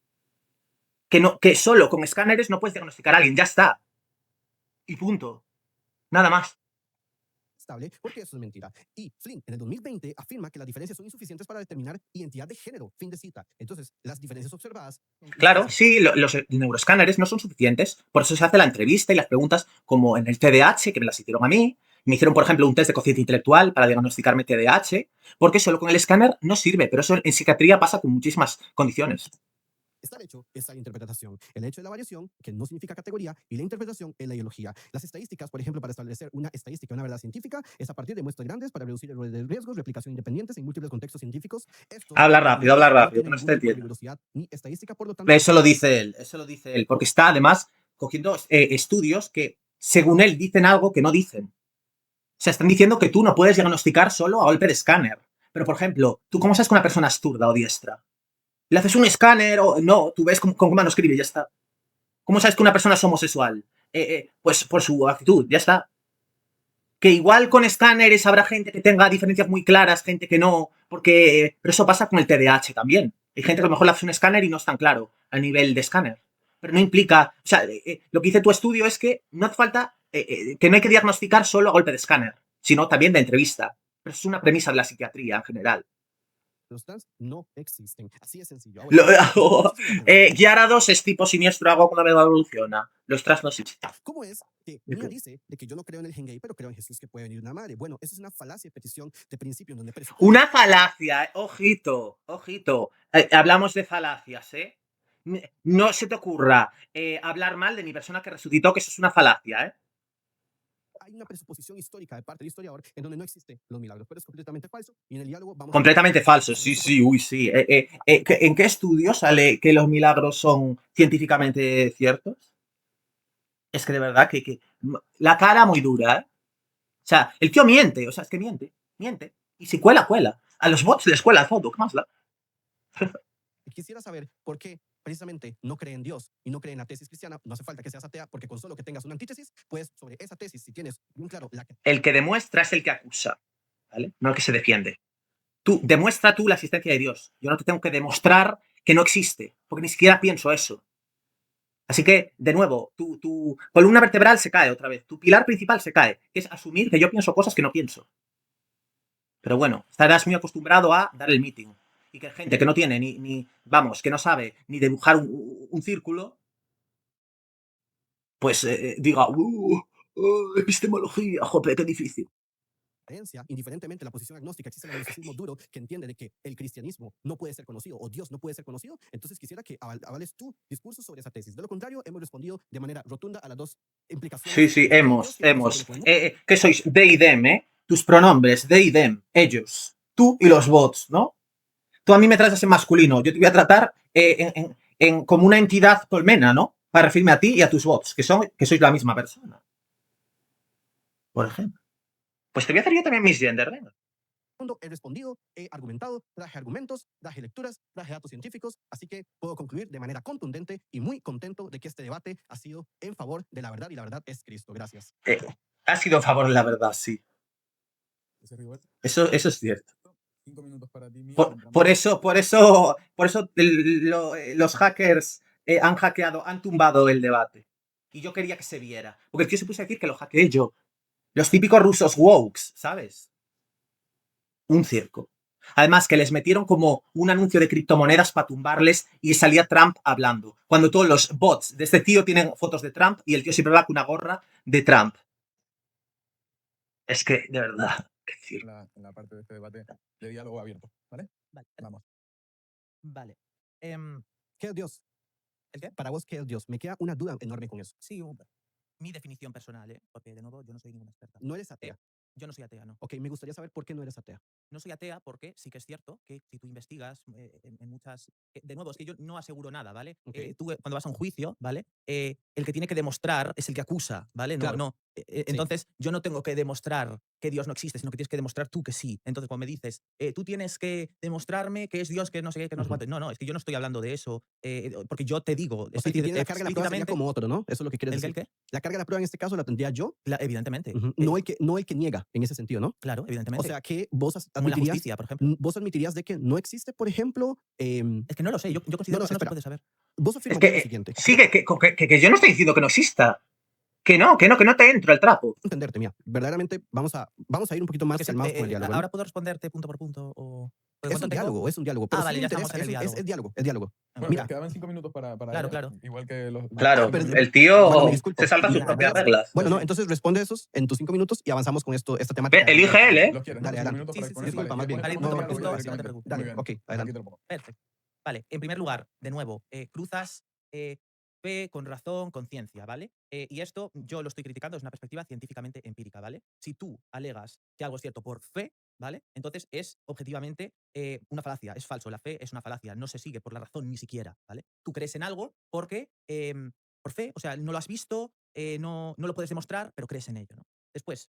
Que solo con escáneres no puedes diagnosticar a alguien, ya está. Y punto. Nada más. Estable, porque eso es mentira. Y Flynn, en el 2020, afirma que las diferencias son insuficientes para determinar identidad de género. Fin de cita. Entonces, las diferencias observadas... Claro, sí, los neuroescáneres no son suficientes. Por eso se hace la entrevista y las preguntas como en el TDAH, que me las hicieron a mí. Me hicieron, por ejemplo, un test de cociente intelectual para diagnosticarme TDAH, porque solo con el escáner no sirve, pero eso en psiquiatría pasa con muchísimas condiciones. Está el hecho, está la interpretación. El hecho es la variación, que no significa categoría, y la interpretación es la ideología. Las estadísticas, por ejemplo, para establecer una estadística, una verdad científica, es a partir de muestras grandes para reducir errores de riesgos, replicación independientes en múltiples contextos científicos. Estos Habla rápido, no tienen que no se te ningún tipo de entienda. rigurosidad ni estadística, por lo tanto. Eso lo dice él, porque está además cogiendo estudios que, según él, dicen algo que no dicen. O sea, están diciendo que tú no puedes diagnosticar solo a golpe de escáner. Pero, por ejemplo, ¿tú cómo sabes que una persona es zurda o diestra? ¿Le haces un escáner o no? Tú ves con qué mano escribe y ya está. ¿Cómo sabes que una persona es homosexual? Pues por su actitud, ya está. Que igual con escáneres habrá gente que tenga diferencias muy claras, gente que no, porque... Pero eso pasa con el TDAH también. Hay gente que a lo mejor le hace un escáner y no es tan claro a nivel de escáner. Pero no implica... O sea, lo que dice tu estudio es que no hace falta... que no hay que diagnosticar solo a golpe de escáner, sino también de entrevista. Pero eso es una premisa de la psiquiatría en general. Los trans no existen. Así es sencillo. Guiara 2 es tipo siniestro, hago cuando me evoluciona. Los trans no existen. ¿Cómo es que Mia dice de que yo no creo en el gen gay, pero creo en Jesús que puede venir una madre? Bueno, eso es una falacia de petición de principio en donde una falacia, ojito, ojito. Hablamos de falacias, ¿eh? No se te ocurra hablar mal de mi persona que resucitó, que eso es una falacia, ¿eh? Hay una presuposición histórica de parte del historiador en donde no existen los milagros, pero es completamente falso. Y en el diálogo vamos completamente falso, sí, sí, uy, sí. ¿En qué estudio sale que los milagros son científicamente ciertos? Es que de verdad que la cara muy dura, ¿eh? O sea, el tío miente, o sea, es que miente. Y si cuela, cuela. A los bots les cuela el foto, ¿qué más da? Quisiera saber por qué precisamente no cree en Dios y no cree en la tesis cristiana. No hace falta que seas atea, porque con solo que tengas una antítesis, pues sobre esa tesis, si tienes bien claro el que demuestra es el que acusa, ¿vale? No el que se defiende. Tú, demuestra tú la existencia de Dios. Yo no te tengo que demostrar que no existe, porque ni siquiera pienso eso. Así que, de nuevo, tu columna vertebral se cae otra vez. Tu pilar principal se cae, que es asumir que yo pienso cosas que no pienso. Pero bueno, estarás muy acostumbrado a dar el meeting. Y que gente que no tiene vamos, que no sabe ni dibujar un círculo, pues diga, epistemología, jope, qué difícil. Indiferentemente la posición agnóstica, existe el agnosticismo duro que entiende de que el cristianismo no puede ser conocido o Dios no puede ser conocido. Entonces quisiera que avales tu discurso sobre esa tesis. De lo contrario, hemos respondido de manera rotunda a las dos implicaciones. Sí, hemos. ¿Qué sois? They y them, ¿eh? Tus pronombres, they y them, ellos. Tú y los bots, ¿no? Tú a mí me tratas en masculino, yo te voy a tratar como una entidad colmena, ¿no? Para referirme a ti y a tus bots, que sois la misma persona. Por ejemplo. Pues te voy a hacer yo también misgender, venga. He respondido, he argumentado, traje argumentos, traje lecturas, traje datos científicos, así que puedo concluir de manera contundente y muy contento de que este debate ha sido en favor de la verdad y la verdad es Cristo. Gracias. Ha sido en favor de la verdad, sí. Eso es cierto. 5 minutos para ti. Por eso los hackers han tumbado el debate. Y yo quería que se viera. Porque el tío se puso a decir que lo hackeé yo. Los típicos rusos wokes, ¿sabes? Un circo. Además, que les metieron como un anuncio de criptomonedas para tumbarles y salía Trump hablando. Cuando todos los bots de este tío tienen fotos de Trump y el tío siempre va con una gorra de Trump. Es que, de verdad. En la parte de este debate de diálogo abierto, ¿vale? Vale. Vamos. Vale. ¿Qué es Dios? ¿El qué? Para vos, ¿qué es Dios? Me queda una duda enorme con eso. Sí, mi definición personal, porque de nuevo yo no soy ninguna experta. No eres atea. Yo no soy atea, no. Ok, me gustaría saber por qué no eres atea. No soy atea porque sí que es cierto que si tú investigas en muchas... de nuevo, es que yo no aseguro nada, ¿vale? Okay. Tú cuando vas a un juicio, ¿vale? El que tiene que demostrar es el que acusa, ¿vale? Claro. Entonces, yo no tengo que demostrar que Dios no existe, sino que tienes que demostrar tú que sí. Entonces, cuando me dices, tú tienes que demostrarme que es Dios, que no sé qué, que no sé cuánto. No, es que yo no estoy hablando de eso, porque yo te digo... O sea, que tiene la carga de la prueba sería como otro, ¿no? Eso es lo que quieres decir. ¿El qué? La carga de la prueba en este caso la tendría yo. Evidentemente. No el que niega en ese sentido, ¿no? Claro, evidentemente. O sea, que vos como la justicia, por ejemplo. ¿Vos admitirías de que no existe, por ejemplo? Es que no lo sé, yo considero que no se puede saber. Vos afirmas lo siguiente. Sí, que yo no estoy diciendo que no exista. Que no te entro al trapo. Entenderte, mía. Verdaderamente vamos a ir un poquito más calmados con el diálogo. Ahora puedo responderte punto por punto o... Es un diálogo. Pero vale, ya estamos en el diálogo. Es diálogo. Bueno, Mira. Quedaban 5 minutos para Claro. Igual que los... Claro, el tío se salta sus propias reglas. Bueno, no, entonces responde esos en tus 5 minutos y avanzamos con esta temática. Elige él, ¿eh? Dale, adelante. Disculpa, más bien. Dale, No, punto, dale, ok, adelante. Perfecto. Vale, en primer lugar, de nuevo, cruzas fe con razón, con ciencia, ¿vale? Y esto yo lo estoy criticando desde una perspectiva científicamente empírica, ¿vale? Si tú alegas que algo es cierto por fe, ¿vale? Entonces es objetivamente una falacia, es falso, la fe es una falacia, no se sigue por la razón ni siquiera, ¿vale? Tú crees en algo porque, por fe, o sea, no lo has visto, no lo puedes demostrar, pero crees en ello, ¿no? Después,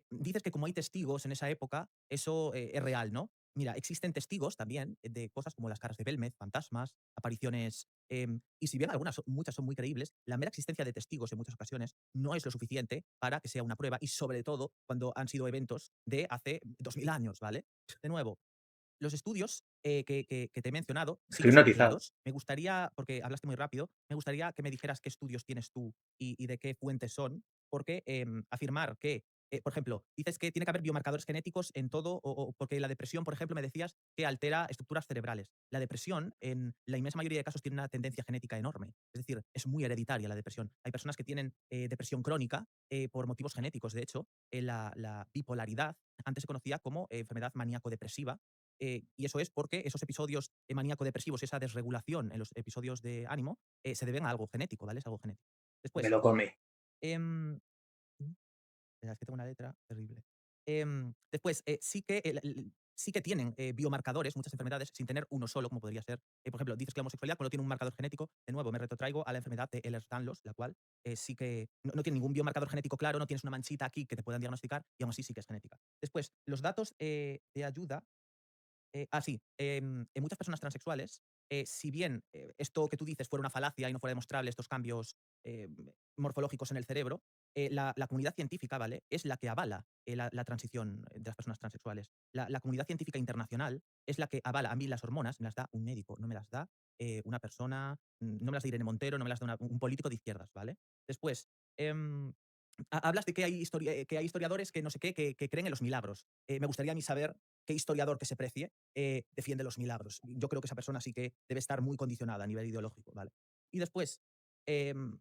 dices que como hay testigos en esa época, eso es real, ¿no? Mira, existen testigos también de cosas como las caras de Belmez, fantasmas, apariciones. Y si bien muchas son muy creíbles, la mera existencia de testigos en muchas ocasiones no es lo suficiente para que sea una prueba y sobre todo cuando han sido eventos de hace 2000 años, ¿vale? De nuevo, los estudios que te he mencionado sí Estoy que son hipnotizado. creídos. Me gustaría, porque hablaste muy rápido, me gustaría que me dijeras qué estudios tienes tú y de qué fuentes son, porque afirmar que, por ejemplo, dices que tiene que haber biomarcadores genéticos en todo, porque la depresión, por ejemplo, me decías que altera estructuras cerebrales. La depresión, en la inmensa mayoría de casos, tiene una tendencia genética enorme. Es decir, es muy hereditaria la depresión. Hay personas que tienen depresión crónica por motivos genéticos. De hecho, la bipolaridad antes se conocía como enfermedad maníaco-depresiva, y eso es porque esos episodios maníaco-depresivos, esa desregulación en los episodios de ánimo, se deben a algo genético, ¿vale? Es algo genético. Me Después, lo come. em, espera, es que tengo una letra terrible. Después, sí que tienen biomarcadores, muchas enfermedades, sin tener uno solo, como podría ser, por ejemplo, dices que la homosexualidad no tiene un marcador genético. De nuevo, me retrotraigo a la enfermedad de Ehlers-Danlos, la cual sí que no tiene ningún biomarcador genético claro, no tienes una manchita aquí que te puedan diagnosticar y aún así sí que es genética. Después, los datos de ayuda. Sí, en muchas personas transexuales, si bien esto que tú dices fuera una falacia y no fuera demostrable, estos cambios morfológicos en el cerebro, la comunidad científica, ¿vale? Es la que avala la transición de las personas transexuales. La comunidad científica internacional es la que avala. A mí las hormonas me las da un médico, no me las da una persona, no me las da Irene Montero, no me las da un político de izquierdas, ¿vale? Después, em, hablas de que que hay historiadores que no sé qué, que creen en los milagros. Me gustaría a mí saber qué historiador que se precie defiende los milagros. Yo creo que esa persona sí que debe estar muy condicionada a nivel ideológico, ¿vale? Y después,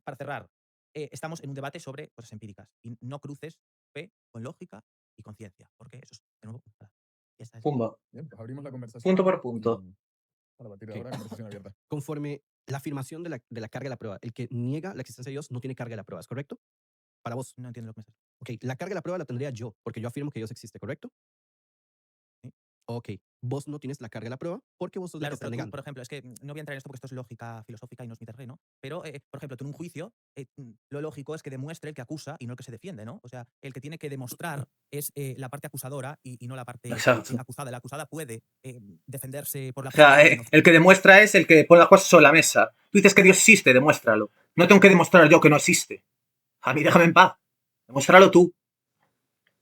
para cerrar, estamos en un debate sobre cosas empíricas y no cruces fe con lógica y con ciencia, porque eso es, de nuevo, ya está. Pumba. Bien, pues abrimos la conversación. Punto por punto. y a partir de Ok. ahora, conversación abierta. Conforme la afirmación de la carga de la prueba, el que niega la existencia de Dios no tiene carga de la prueba, ¿es correcto? Para vos. No entiendo lo que me estás. Ok, la carga de la prueba la tendría yo, porque yo afirmo que Dios existe, ¿correcto? Sí. Ok, vos no tienes la carga de la prueba porque vos sos la Claro, que está pero tú, negando. por ejemplo, es que no voy a entrar en esto porque esto es lógica filosófica y no es mi terreno, pero, por ejemplo, tú en un juicio, lo lógico es que demuestre el que acusa y no el que se defiende, ¿no? O sea, el que tiene que demostrar es la parte acusadora y no la parte Exacto. acusada. La acusada puede defenderse por la O sea, presunción de inocencia. el que demuestra es el que pone las cosas sobre la mesa. Tú dices que Dios existe, demuéstralo. No tengo que demostrar yo que no existe. A mí déjame en paz. Demuéstralo tú.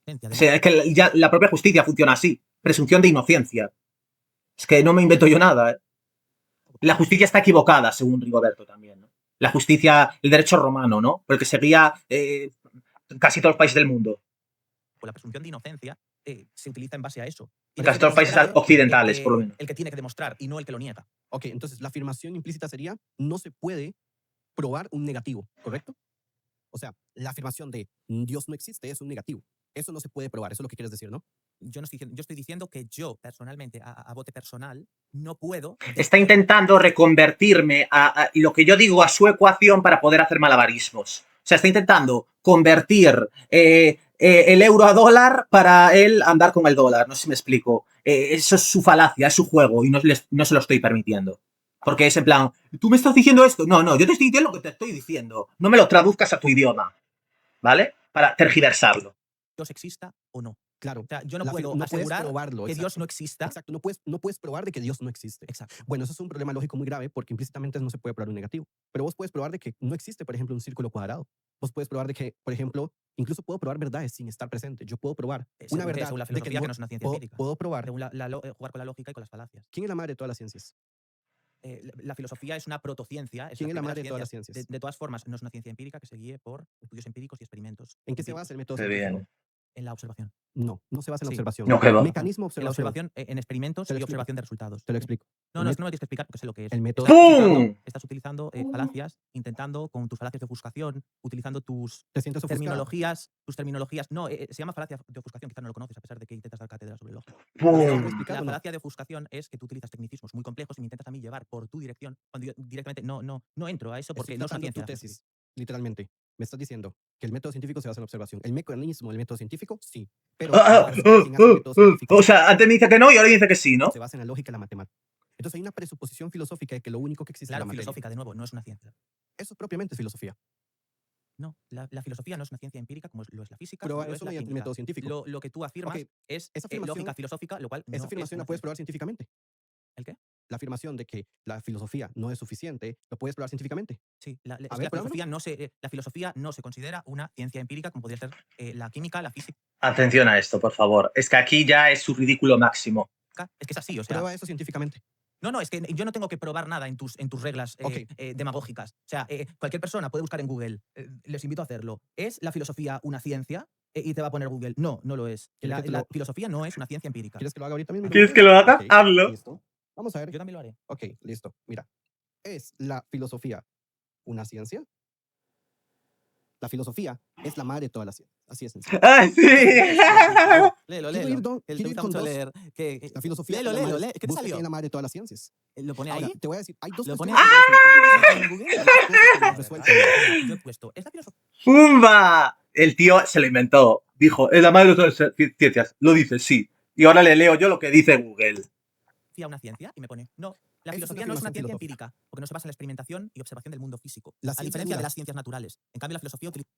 O sea, es que ya la propia justicia funciona así. Presunción de inocencia. Es que no me invento yo nada, ¿eh? La justicia está equivocada, según Rigoberto también, ¿no? La justicia, el derecho romano, ¿no? Por el que se guía casi todos los países del mundo. Pues la presunción de inocencia se utiliza en base a eso. En Tienes casi que todos los países demostrar occidentales, por lo menos. el que tiene que demostrar y no el que lo niega. Ok, entonces la afirmación implícita sería, no se puede probar un negativo, ¿correcto? O sea, la afirmación de Dios no existe es un negativo. Eso no se puede probar, eso es lo que quieres decir, ¿no? Yo estoy diciendo que yo, personalmente, a bote personal, no puedo. Está intentando reconvertirme a lo que yo digo a su ecuación para poder hacer malabarismos. O sea, está intentando convertir el euro a dólar para él andar con el dólar. No sé si me explico. Eso es su falacia, es su juego y no se lo estoy permitiendo. Porque es en plan, ¿tú me estás diciendo esto? No, yo te estoy diciendo lo que te estoy diciendo. No me lo traduzcas a tu idioma, ¿vale? Para tergiversarlo. Dios exista o no. Claro. O sea, yo no no puedo puedes asegurar probarlo, que exacto. Dios no exista. Exacto, no puedes probar de que Dios no existe. Exacto. Bueno, eso es un problema lógico muy grave porque implícitamente no se puede probar un negativo. Pero vos puedes probar de que no existe, por ejemplo, un círculo cuadrado. Vos puedes probar de que, por ejemplo, incluso puedo probar verdades sin estar presente. Yo puedo probar una verdad según la de que filosofía, que no es una ciencia empírica. puedo probar. Según jugar con la lógica y con las falacias. ¿Quién es la madre de todas las ciencias? La filosofía es una protociencia. ¿Quién es la madre de todas las ciencias? De todas formas, no es una ciencia empírica que se guíe por estudios empíricos y experimentos. ¿En qué se basa el método Muy científico? bien. En la observación. No se basa en la Sí. observación. No, que va. Mecanismo En la observación. observación, en experimentos Te lo y explico. observación de resultados. Te lo explico. No, El no, met- es que no me lo tienes que explicar porque sé lo que es. El método Estás ¡Pum! utilizando, estás utilizando falacias, intentando con tus falacias de ofuscación, utilizando tus ¿Te sientes ofuscado? terminologías. No, se llama falacia de ofuscación, quizás no lo conoces a pesar de que intentas dar cátedra sobre lógica. ¿Puedes ¡Pum! explicar La o no? falacia de ofuscación es que tú utilizas tecnicismos muy complejos y me intentas a mí llevar por tu dirección, cuando yo directamente no entro a eso porque Estoy no es una tratando ciencia. tu la filosofía. tesis, literalmente. Me estás diciendo que el método científico se basa en la observación. El mecanismo del método científico, sí. Pero la persona quien hace el método científico O sea, antes me dice que no y ahora dice que sí, ¿no? se basa en la lógica y la matemática. Entonces hay una presuposición filosófica de que lo único que existe es Claro, la materia. filosófica, de nuevo, no es una ciencia. Eso propiamente es filosofía. No, la filosofía no es una ciencia empírica como lo es la física. Prueba como lo es eso la mediante el química. método científico. Lo que tú afirmas Ok, es esa afirmación- lógica filosófica, lo cual no Esa es afirmación una la puedes ciencia. probar científicamente. ¿El qué? La afirmación de que la filosofía no es suficiente, lo puedes probar científicamente. Sí, es que ver, la pruébalo. filosofía no se considera una ciencia empírica como podría ser la química, la física. Atención a esto, por favor. Es que aquí ya es su ridículo máximo. Es que es así, o sea. Prueba eso científicamente. No, es que yo no tengo que probar nada en tus reglas Ok. demagógicas. O sea, cualquier persona puede buscar en Google, les invito a hacerlo. ¿Es la filosofía una ciencia? Y te va a poner Google. No lo es. ¿Quieres La, que te la lo- filosofía no es una ciencia empírica. ¿Quieres que lo haga ahorita mismo? ¿Quieres que lo haga? Ok, Hazlo. Listo. Vamos a ver. Yo también lo haré. Ok, listo. Mira, ¿es la filosofía una ciencia? La filosofía es la madre de todas las ciencias. Así es sencillo. ¡Ay, sí! Léelo, Quiero ir Que él te quiero ir gusta con mucho dos. leer. La filosofía Léelo, es la madre- lee. ¿Qué te busca salió? quién es la madre de todas las ciencias. ¿Lo pone Ahora, ahí? te voy a decir, hay dos ¿Lo pone cuestiones ahí? que ¿En Google? hay dos cosas que no resuelto. Yo he puesto. ¿Es la filosofía ¡Pumba! El tío se lo inventó. Dijo, es la madre de todas las ciencias. Lo dice, sí. Y ahora le leo yo lo que dice Google. una ciencia? Y me pone, no. La Esa es filosofía una no es una afirmación ciencia filosófica. empírica, porque no se basa en la experimentación y observación del mundo físico. La A ciencia diferencia de dura. las ciencias naturales. En cambio, la filosofía utiliza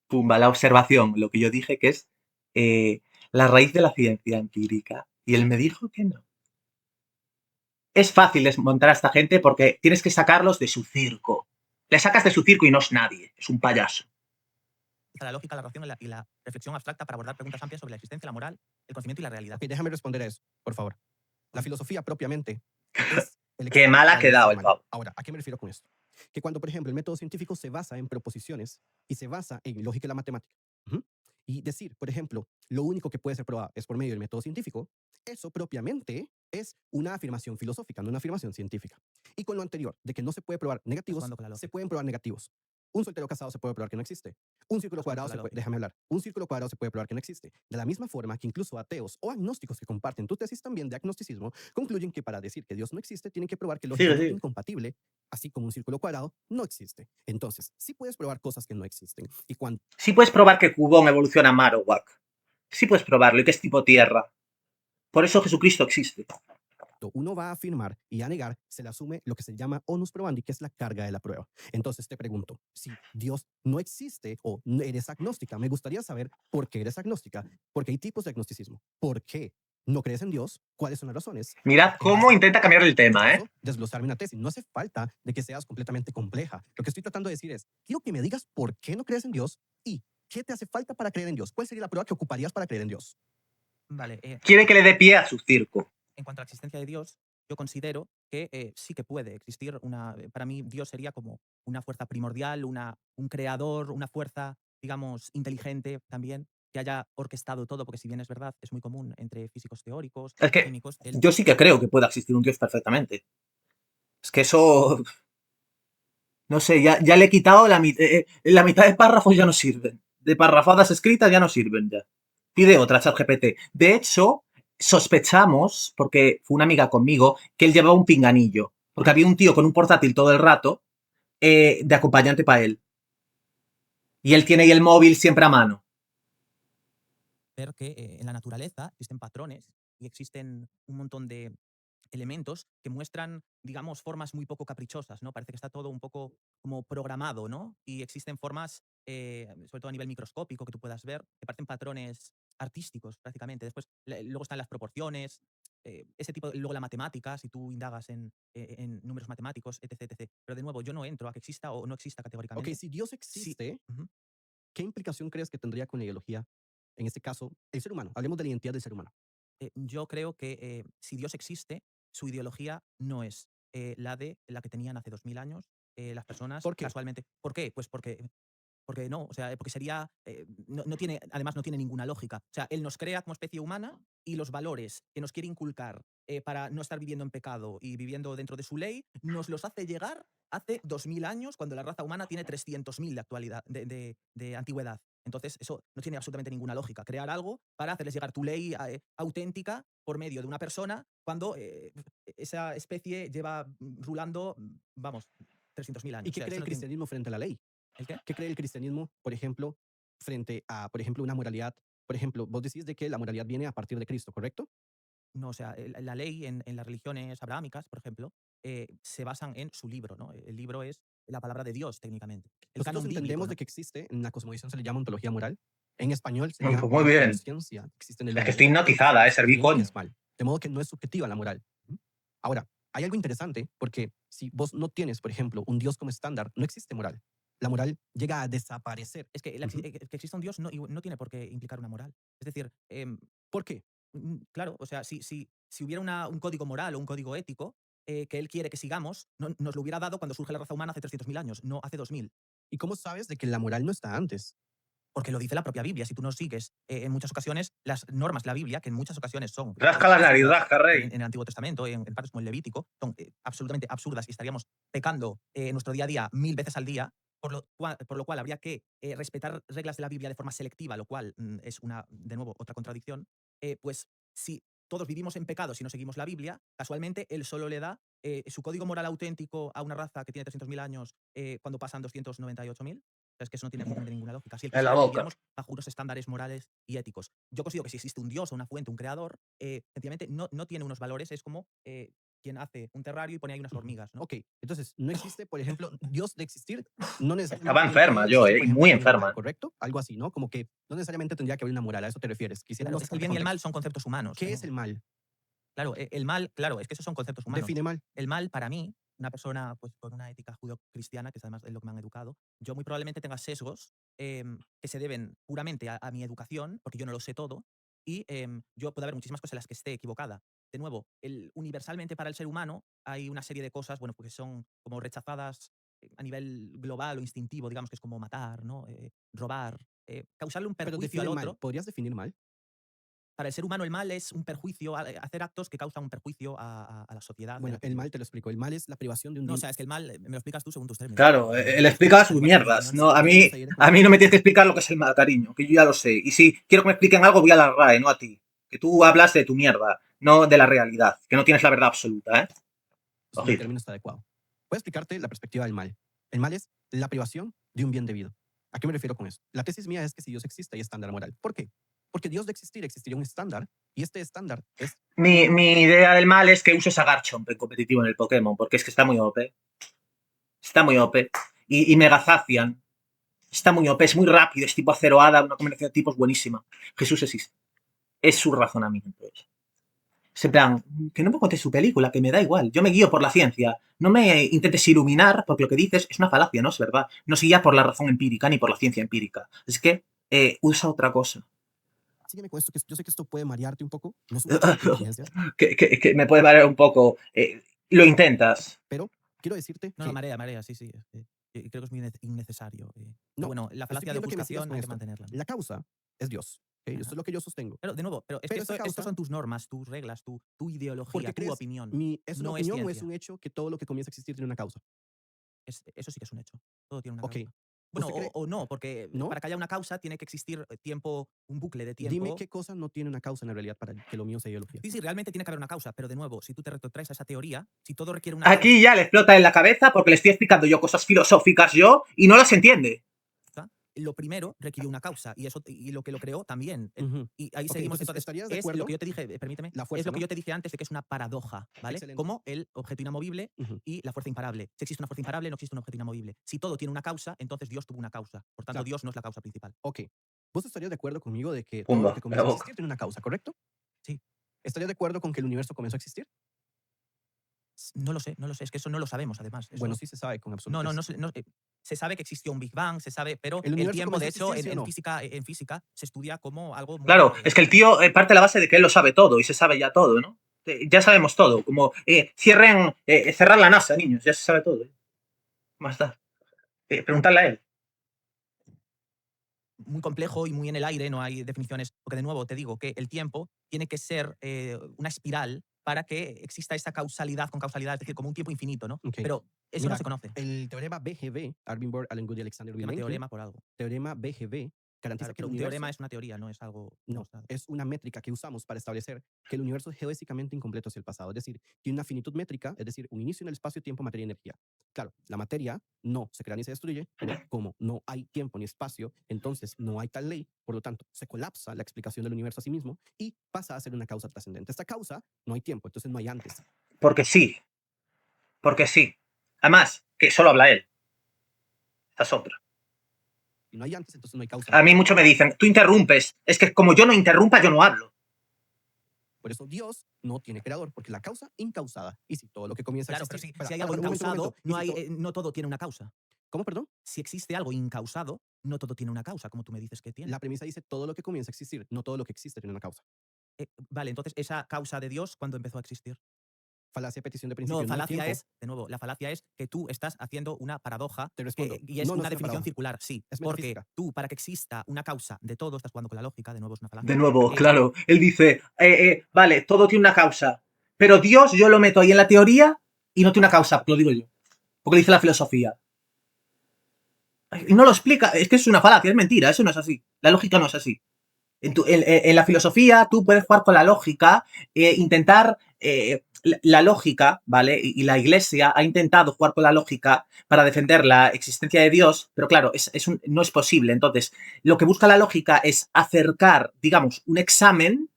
Pumba, la observación. Lo que yo dije que es la raíz de la ciencia empírica. Y él me dijo que no. Es fácil desmontar a esta gente porque tienes que sacarlos de su circo. Le sacas de su circo y no es nadie. Es un payaso. la lógica, la razón y la reflexión abstracta para abordar preguntas amplias sobre la existencia, la moral, el conocimiento y la realidad. Ok, déjame responder a eso, por favor. La filosofía propiamente es el Qué mal ha experimento quedado el humano. pavo. Ahora, ¿a qué me refiero con esto? Que cuando, por ejemplo, el método científico se basa en proposiciones y se basa en lógica y la matemática. Ujú. Y decir, por ejemplo, lo único que puede ser probado es por medio del método científico, eso propiamente es una afirmación filosófica, no una afirmación científica. Y con lo anterior, de que no se puede probar negativos, jugando con la lógica. se pueden probar negativos. Un soltero casado se puede probar que no existe. Un círculo Estás jugando cuadrado con la lógica. déjame hablar. Un círculo cuadrado se puede probar que no existe. De la misma forma que incluso ateos o agnósticos que comparten tu tesis también de agnosticismo concluyen que para decir que Dios no existe tienen que probar que lógicamente sigue. incompatible, así como un círculo cuadrado, no existe. Entonces, sí puedes probar cosas que no existen. Y cuando Sí puedes probar que Cubón evoluciona a Marowak. Sí puedes probarlo y que es tipo tierra. Por eso Jesucristo existe. uno va a afirmar y a negar, se le asume lo que se llama onus probandi, que es la carga de la prueba. Entonces te pregunto, si Dios no existe o eres agnóstica, me gustaría saber por qué eres agnóstica, porque hay tipos de agnosticismo. ¿Por qué no crees en Dios? ¿Cuáles son las razones? Mirad cómo intenta cambiar el tema, ¿eh? Desglosarme una tesis. No hace falta de que seas completamente compleja. Lo que estoy tratando de decir es, quiero que me digas por qué no crees en Dios y qué te hace falta para creer en Dios. ¿Cuál sería la prueba que ocuparías para creer en Dios? Vale. Quiere que le dé pie a su circo. En cuanto a la existencia de Dios, yo considero que sí que puede existir para mí Dios sería como una fuerza primordial, un creador, una fuerza, digamos, inteligente también, que haya orquestado todo, porque si bien es verdad, es muy común entre físicos teóricos, Es que químicos. yo sí que creo que pueda existir un Dios perfectamente. Es que eso... No sé, ya le he quitado la mitad de párrafos ya no sirven. De parrafadas escritas ya no sirven ya. Pide otra, ChatGPT. De hecho, sospechamos, porque fue una amiga conmigo, que él llevaba un pinganillo. Porque había un tío con un portátil todo el rato de acompañante para él. Y él tiene ahí el móvil siempre a mano. Ver que en la naturaleza existen patrones y existen un montón de elementos que muestran, digamos, formas muy poco caprichosas, ¿no? Parece que está todo un poco como programado, ¿no? Y existen formas, sobre todo a nivel microscópico, que tú puedas ver, que parecen patrones artísticos prácticamente. Después, luego están las proporciones, ese tipo, luego la matemática, si tú indagas en números matemáticos, etc. Pero de nuevo, yo no entro a que exista o no exista categóricamente. Ok, si Dios Sí. existe, Ujú. ¿qué implicación crees que tendría con la ideología? En este caso, el ser humano. Hablemos de la identidad del ser humano. Yo creo que si Dios existe, su ideología no es la que tenían hace 2000 años las personas ¿Por qué? casualmente. ¿Por qué? Pues porque porque no, o sea, porque sería, además no tiene ninguna lógica. O sea, él nos crea como especie humana y los valores que nos quiere inculcar para no estar viviendo en pecado y viviendo dentro de su ley, nos los hace llegar hace 2000 años, cuando la raza humana tiene 300.000 de actualidad, de antigüedad. Entonces, eso no tiene absolutamente ninguna lógica. Crear algo para hacerles llegar tu ley auténtica por medio de una persona cuando esa especie lleva rulando, vamos, 300.000 años. ¿Y qué cree el cristianismo frente a la ley? ¿El qué? ¿Qué cree el cristianismo, por ejemplo, frente a, por ejemplo, una moralidad? Por ejemplo, vos decís de que la moralidad viene a partir de Cristo, ¿correcto? No, o sea, la ley en las religiones abrahámicas, por ejemplo, se basan en su libro, ¿no? El libro es la palabra de Dios, técnicamente. El Nosotros canon bíblico, entendemos ¿no? de que existe, en la cosmovisión se le llama ontología moral. En español se Pues llama muy bien. conciencia que existe en el Es que hombre. estoy hipnotizada, Es serví bien y coño. es mal. De modo que no es subjetiva la moral. Ahora, hay algo interesante porque si vos no tienes, por ejemplo, un Dios como estándar, no existe moral. La moral llega a desaparecer. Es que que exista un Dios no tiene por qué implicar una moral. Es decir, ¿Por qué? claro, o sea, si hubiera un código moral o un código ético que él quiere que sigamos, nos lo hubiera dado cuando surge la raza humana hace 300.000 años, no hace 2000. ¿Y cómo sabes de que la moral no está antes? Porque lo dice la propia Biblia. Si tú no sigues en muchas ocasiones las normas de la Biblia, que en muchas ocasiones son Rasca la nariz, rasca, rey. en el Antiguo Testamento, en partes como el Levítico, son absolutamente absurdas y estaríamos pecando en nuestro día a día 1000 veces al día, por lo cual habría que respetar reglas de la Biblia de forma selectiva, lo cual es de nuevo, otra contradicción. Pues si todos vivimos en pecado si no seguimos la Biblia, casualmente él solo le da su código moral auténtico a una raza que tiene 300.000 años cuando pasan 298.000. O sea, es que eso no tiene absolutamente ninguna lógica. Si el En la cristianismo boca. viviéramos bajo unos estándares morales y éticos. Yo considero que si existe un Dios o una fuente, un creador, sencillamente no tiene unos valores, es como quien hace un terrario y pone ahí unas hormigas, ¿no? Ok, entonces no existe, por ejemplo, Dios de existir, no necesariamente. Estaba enferma tiene que yo, existir, por ejemplo, muy el bien y el mal, enferma. ¿correcto? Algo así, ¿no? Como que no necesariamente tendría que haber una moral, a eso te refieres. Quisiera Claro, es que el bien y el mal son conceptos humanos. ¿Qué es el mal? Claro, el mal, claro, es que esos son conceptos humanos. Define mal. El mal, para mí, una persona pues, con una ética judeocristiana, que es además lo que me han educado, yo muy probablemente tenga sesgos que se deben puramente a mi educación, porque yo no lo sé todo, y yo puedo haber muchísimas cosas en las que esté equivocada. De nuevo, universalmente para el ser humano hay una serie de cosas, bueno, porque son como rechazadas a nivel global o instintivo, digamos que es como matar, ¿no? Robar, causarle un Pero perjuicio define al mal. otro. ¿Podrías definir mal? Para el ser humano el mal es un perjuicio, hacer actos que causan un perjuicio a la sociedad. Bueno, el mal te lo explico. El mal es la privación de un No, o bien. sea, es que el mal me lo explicas tú según tus términos. Claro, él explica sus mierdas. No, a mí no me tienes que explicar lo que es el mal, cariño, que yo ya lo sé. Y si quiero que me expliquen algo, voy a la RAE, no a ti. Que tú hablas de tu mierda, no de la realidad. Que no tienes la verdad absoluta, ¿eh? El término está adecuado. Voy a explicarte la perspectiva del mal. El mal es la privación de un bien debido. ¿A qué me refiero con eso? La tesis mía es que si Dios existe, hay estándar moral. ¿Por qué? Porque Dios de existir, existiría un estándar, y este estándar es... Mi idea del mal es que uses a Garchomp en competitivo en el Pokémon, porque es que está muy OP. Está muy OP. Y Mega Zacian. Está muy OP, es muy rápido, es tipo Acero Hada, una combinación de tipos buenísima. Jesús existe. Es su razonamiento. Es en plan, que no me contes su película, que me da igual. Yo me guío por la ciencia. No me intentes iluminar, porque lo que dices es una falacia, ¿no? Es verdad. No se guía por la razón empírica ni por la ciencia empírica. Es que usa otra cosa. Sígueme con esto, que yo sé que esto puede marearte un poco. No que me puede marear un poco. Lo intentas. Pero quiero decirte No, que... marea, sí. Creo que es muy innecesario. No, bueno, la falacia de ofuscación hay que mantenerla. La causa es Dios. ¿Okay? Esto es lo que yo sostengo. Pero, de nuevo, es que estos son tus normas, tus reglas, tu ideología, tu opinión. Es una opinión o es un hecho que todo lo que comienza a existir tiene una causa. Eso sí que es un hecho. Todo tiene una Ok. causa. Bueno, o no, porque para que haya una causa tiene que existir tiempo, un bucle de tiempo. Dime qué cosa no tiene una causa en la realidad para que lo mío sea ideología. Sí, realmente tiene que haber una causa, pero de nuevo, si tú te retrotraes a esa teoría, si todo requiere una Aquí causa, ya le explota en la cabeza porque le estoy explicando yo cosas filosóficas y no las entiende. lo primero requirió una causa y lo que lo creó también. Y ahí seguimos. Entonces, ¿estarías de es acuerdo? lo que yo te dije, permíteme, La fuerza, es lo que ¿no? yo te dije antes de que es una paradoja, ¿vale? Excelente. Como el objeto inamovible y la fuerza imparable. Si existe una fuerza imparable, no existe un objeto inamovible. Si todo tiene una causa, entonces Dios tuvo una causa. Por tanto, Dios no es la causa principal. Ok. ¿Vos estarías de acuerdo conmigo de que Pumba, todo lo que comienza a existir tiene una causa, correcto? Sí. ¿Estarías de acuerdo con que el universo comenzó a existir? No lo sé. Es que eso no lo sabemos, además. Bueno, sí se sabe con absolutismo. No, se sabe que existió un Big Bang, se sabe, pero ¿El el tiempo, comenzó de a hecho, existir, sí o no? en física se estudia como algo muy... Claro, es que el tío parte de la base de que él lo sabe todo y se sabe ya todo, ¿no? Ya sabemos todo. Como cerrar la NASA, niños, ya se sabe todo. Más da. Preguntarle a él. muy complejo y muy en el aire, no hay definiciones, porque de nuevo te digo que el tiempo tiene que ser una espiral para que exista esa causalidad con causalidad, es decir, como un tiempo infinito, ¿no? Ok. Pero eso Mira, no se conoce. el teorema BGB, Arvin Bohr, Alan Good y Alexander Se llama Vilenkin, teorema por algo. teorema BGB garantiza Claro, que el pero un universo... teorema es una teoría, no es algo No, demostrado. es una métrica que usamos para establecer que el universo es geodésicamente incompleto hacia el pasado, es decir, tiene una finitud métrica, es decir, un inicio en el espacio, tiempo, materia y energía. Claro, la materia no se crea ni se destruye, pero como no hay tiempo ni espacio, entonces no hay tal ley, por lo tanto, se colapsa la explicación del universo a sí mismo y pasa a ser una causa trascendente. Esta causa no hay tiempo, entonces no hay antes. Porque sí. Porque sí. Además, que solo habla él. Esta es otra. Y no hay antes, entonces no hay causa. A mí muchos me dicen, tú interrumpes. Es que como yo no interrumpa, yo no hablo. Por eso Dios no tiene creador, porque la causa incausada. Y si todo lo que comienza Claro, a pero existir... si hay algo incausado, Y si no todo tiene una causa. ¿Cómo, perdón? Si existe algo incausado, no todo tiene una causa, como tú me dices que tiene. La premisa dice todo lo que comienza a existir, no todo lo que existe tiene una causa. Vale, entonces, esa causa de Dios, ¿cuándo empezó a existir? Falacia, petición de principio. No, falacia tiempo. es, de nuevo, la falacia es que tú estás haciendo una paradoja Te respondo. y es No, no una es una definición paradoja. circular, sí. Es Porque metafísica. tú, para que exista una causa de todo, estás jugando con la lógica, de nuevo es una falacia. De nuevo, claro. Él dice, vale, todo tiene una causa. Pero Dios yo lo meto ahí en la teoría y no tiene una causa, lo digo yo. Porque dice la filosofía. Y no lo explica, es que es una falacia, es mentira, eso no es así. La lógica no es así. En la filosofía tú puedes jugar con la lógica, intentar... la lógica, ¿vale? Y la iglesia ha intentado jugar con la lógica para defender la existencia de Dios, pero claro, no es posible. Entonces, lo que busca la lógica es acercar, digamos, un examen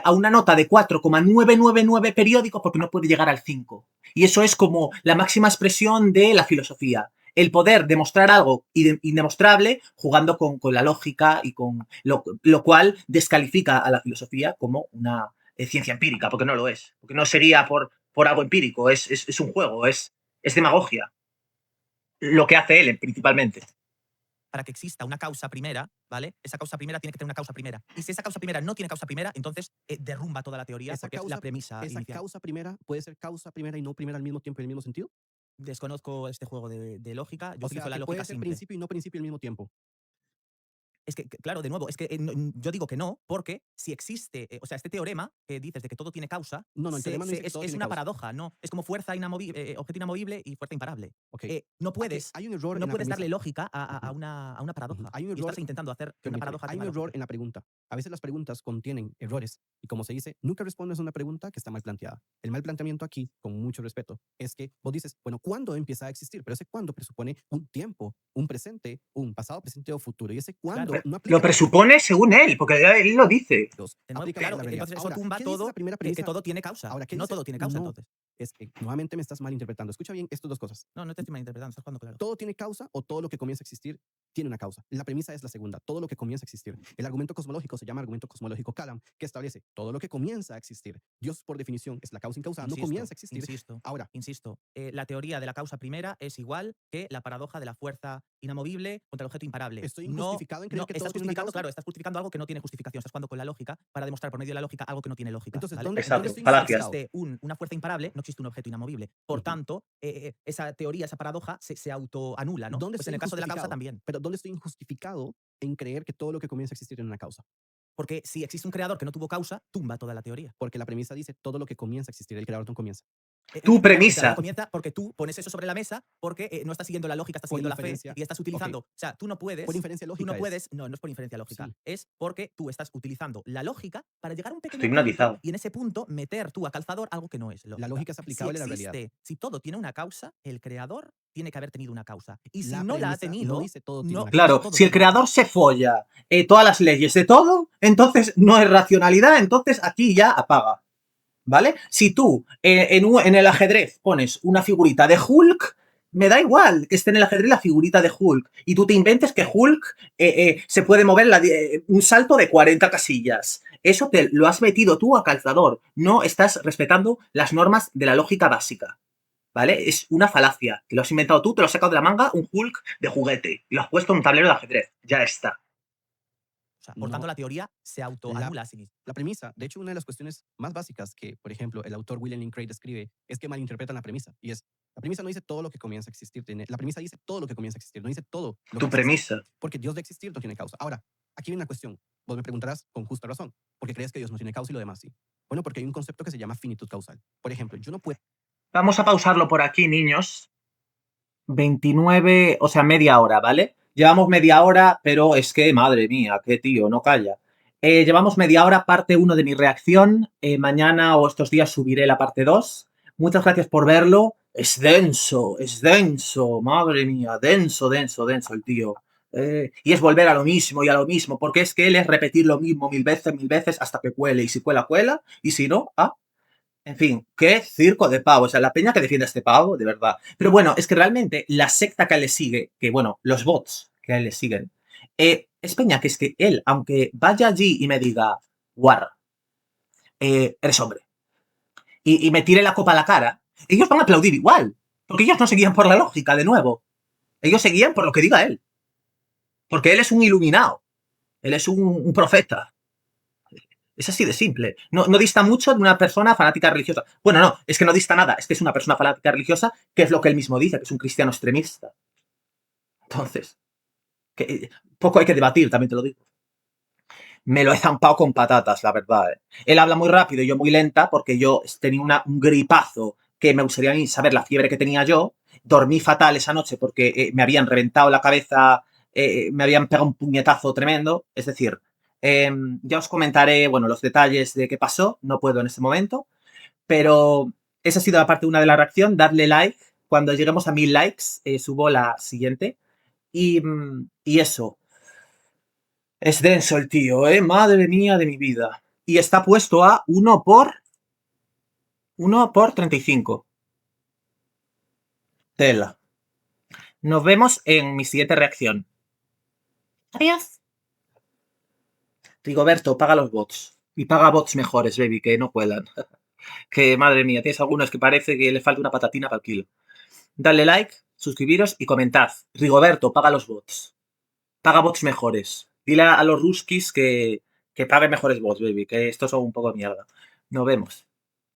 a una nota de 4,999 periódicos porque no puede llegar al 5. Y eso es como la máxima expresión de la filosofía. El poder demostrar algo indemostrable jugando con la lógica y con lo cual descalifica a la filosofía como una ciencia empírica, porque no lo es. Porque no sería por algo empírico, es un juego, es demagogia. Lo que hace él principalmente. Para que exista una causa primera, ¿vale? Esa causa primera tiene que tener una causa primera. Y si esa causa primera no tiene causa primera, entonces derrumba toda la teoría porque es la premisa ¿Esa inicial. causa primera puede ser causa primera y no primera al mismo tiempo y en el mismo sentido? Desconozco este juego de lógica. Yo O sea, utilizo la que lógica puede ser simple. principio y no principio al mismo tiempo. Es que, claro, de nuevo, es que yo digo que no, porque si existe, o sea, este teorema que dices de que todo tiene causa, No, el teorema no dice que todo es tiene una causa. paradoja, ¿no? Es como fuerza inamovible, objeto inamovible y fuerza imparable. Ok. No puedes, Hay un error no en la puedes premisa. darle lógica a una paradoja. Hay un Y error. estás intentando hacer que una Permíteme, paradoja hay un tenga error lógica. en la pregunta. A veces las preguntas contienen errores y como se dice, nunca respondes a una pregunta que está mal planteada. El mal planteamiento aquí, con mucho respeto, es que vos dices, bueno, ¿cuándo empieza a existir? Pero ese cuándo presupone un tiempo, un presente, un pasado, presente o futuro. Y ese cuándo Claro. no aplica. Lo presupone según él, porque él lo dice. De nuevo, Aplica claro, la realidad. entonces eso Ahora, tumba ¿qué dice todo, la primera que premisa? todo tiene causa. Ahora, ¿qué No dice? todo tiene causa, No, entonces. es que nuevamente me estás malinterpretando. Escucha bien estas dos cosas. No te estoy malinterpretando, estás jugando con la lógica. ¿Todo tiene causa o todo lo que comienza a existir tiene una causa? La premisa es la segunda, todo lo que comienza a existir. El argumento cosmológico se llama argumento cosmológico Kalam, que establece todo lo que comienza a existir. Dios, por definición, es la causa incausada, no comienza a existir. Ahora, Insisto, la teoría de la causa primera es igual que la paradoja de la fuerza inamovible contra el objeto imparable. estoy injustificado en creer que todo estás tiene una justificando, causa. claro, estás justificando algo que no tiene justificación. Estás jugando con la lógica para demostrar por medio de la lógica algo que no tiene lógica. Entonces, ¿vale? ¿dónde Exacto, estoy falacias. injustificado? Existe una fuerza imparable, no existe un objeto inamovible. Por tanto, esa teoría, esa paradoja se autoanula, ¿no? ¿Dónde Pues estoy en el caso de la causa injustificado? también. Pero ¿dónde estoy injustificado en creer que todo lo que comienza a existir tiene una causa? Porque si existe un creador que no tuvo causa, tumba toda la teoría. Porque la premisa dice todo lo que comienza a existir, el creador no comienza. Tu Claro, premisa. el creador comienza porque tú pones eso sobre la mesa porque no estás siguiendo la lógica, estás Por siguiendo la fe inferencia. y estás utilizando. Ok. O sea, tú no puedes. Por inferencia Tú lógica no es. puedes. No es por inferencia lógica. Sí. Es porque tú estás utilizando la lógica para llegar a un pequeño Estoy punto hipnotizado. y en ese punto meter tú a calzador algo que no es lógica. La lógica es aplicable a la realidad. Si todo tiene una causa, el creador tiene que haber tenido una causa. Y si La no la ha premisa tenido. no dice todo tiene una Claro, todo si el tiene una creador se folla todas las leyes de todo, entonces no es racionalidad, entonces aquí ya apaga. ¿Vale? Si tú en el ajedrez pones una figurita de Hulk, me da igual que esté en el ajedrez la figurita de Hulk y tú te inventes que Hulk se puede mover un salto de 40 casillas. Eso te lo has metido tú a calzador. No estás respetando las normas de la lógica básica. ¿Vale? Es una falacia. Te lo has inventado tú, te lo has sacado de la manga un Hulk de juguete y lo has puesto en un tablero de ajedrez. Ya está. O sea, por No. tanto, la teoría se autoanula a sí misma. La premisa, de hecho, una de las cuestiones más básicas que, por ejemplo, el autor William Lane Craig describe es que malinterpretan la premisa. Y es, La premisa no dice todo lo que comienza a existir. La premisa dice todo lo que comienza a existir, no dice todo lo que Tu existe. premisa. Porque Dios de existir no tiene causa. Ahora, aquí viene una cuestión. Vos me preguntarás con justa razón. ¿Por qué crees que Dios no tiene causa y lo demás sí? Bueno, porque hay un concepto que se llama finitud causal. Por ejemplo, yo no puedo... Vamos a pausarlo por aquí, niños. 29, o sea, media hora, ¿vale? Llevamos media hora, pero es que, madre mía, qué tío, no calla. Llevamos media hora, parte 1 de mi reacción. Mañana o estos días subiré la parte 2. Muchas gracias por verlo. Es denso, madre mía, denso el tío. Y es volver a lo mismo y a lo mismo, porque es que él es repetir lo mismo mil veces hasta que cuele. Y si cuela, cuela. Y si no, en fin, qué circo de pavo. O sea, la peña que defiende a este pavo, de verdad. Pero bueno, es que realmente la secta que a él le sigue, que bueno, los bots que a él le siguen, es peña que es que él, aunque vaya allí y me diga, War, eres hombre, y me tire la copa a la cara, ellos van a aplaudir igual. Porque ellos no seguían por la lógica, de nuevo. Ellos seguían por lo que diga él. Porque él es un iluminado. Él es un profeta. Es así de simple. No dista mucho de una persona fanática religiosa. Bueno, no, es que no dista nada. Es que es una persona fanática religiosa, que es lo que él mismo dice, que es un cristiano extremista. Entonces, poco hay que debatir, también te lo digo. Me lo he zampado con patatas, la verdad. Él habla muy rápido y yo muy lenta porque yo tenía un gripazo que me gustaría saber la fiebre que tenía yo. Dormí fatal esa noche porque me habían reventado la cabeza, me habían pegado un puñetazo tremendo. Es decir, ya os comentaré, bueno, los detalles de qué pasó. No puedo en este momento. Pero esa ha sido la parte 1 de la reacción. Dadle like. Cuando lleguemos a 1000 likes, subo la siguiente. Y eso. Es denso el tío, madre mía de mi vida. Y está puesto a 1 por 35. Tela. Nos vemos en mi siguiente reacción. Adiós. Rigoberto, paga los bots. Y paga bots mejores, baby, que no cuelan. Que madre mía, tienes algunos que parece que le falta una patatina para el kilo. Dale like, suscribiros y comentad. Rigoberto, paga los bots. Paga bots mejores. Dile a los ruskis que paguen mejores bots, baby, que estos son un poco de mierda. Nos vemos.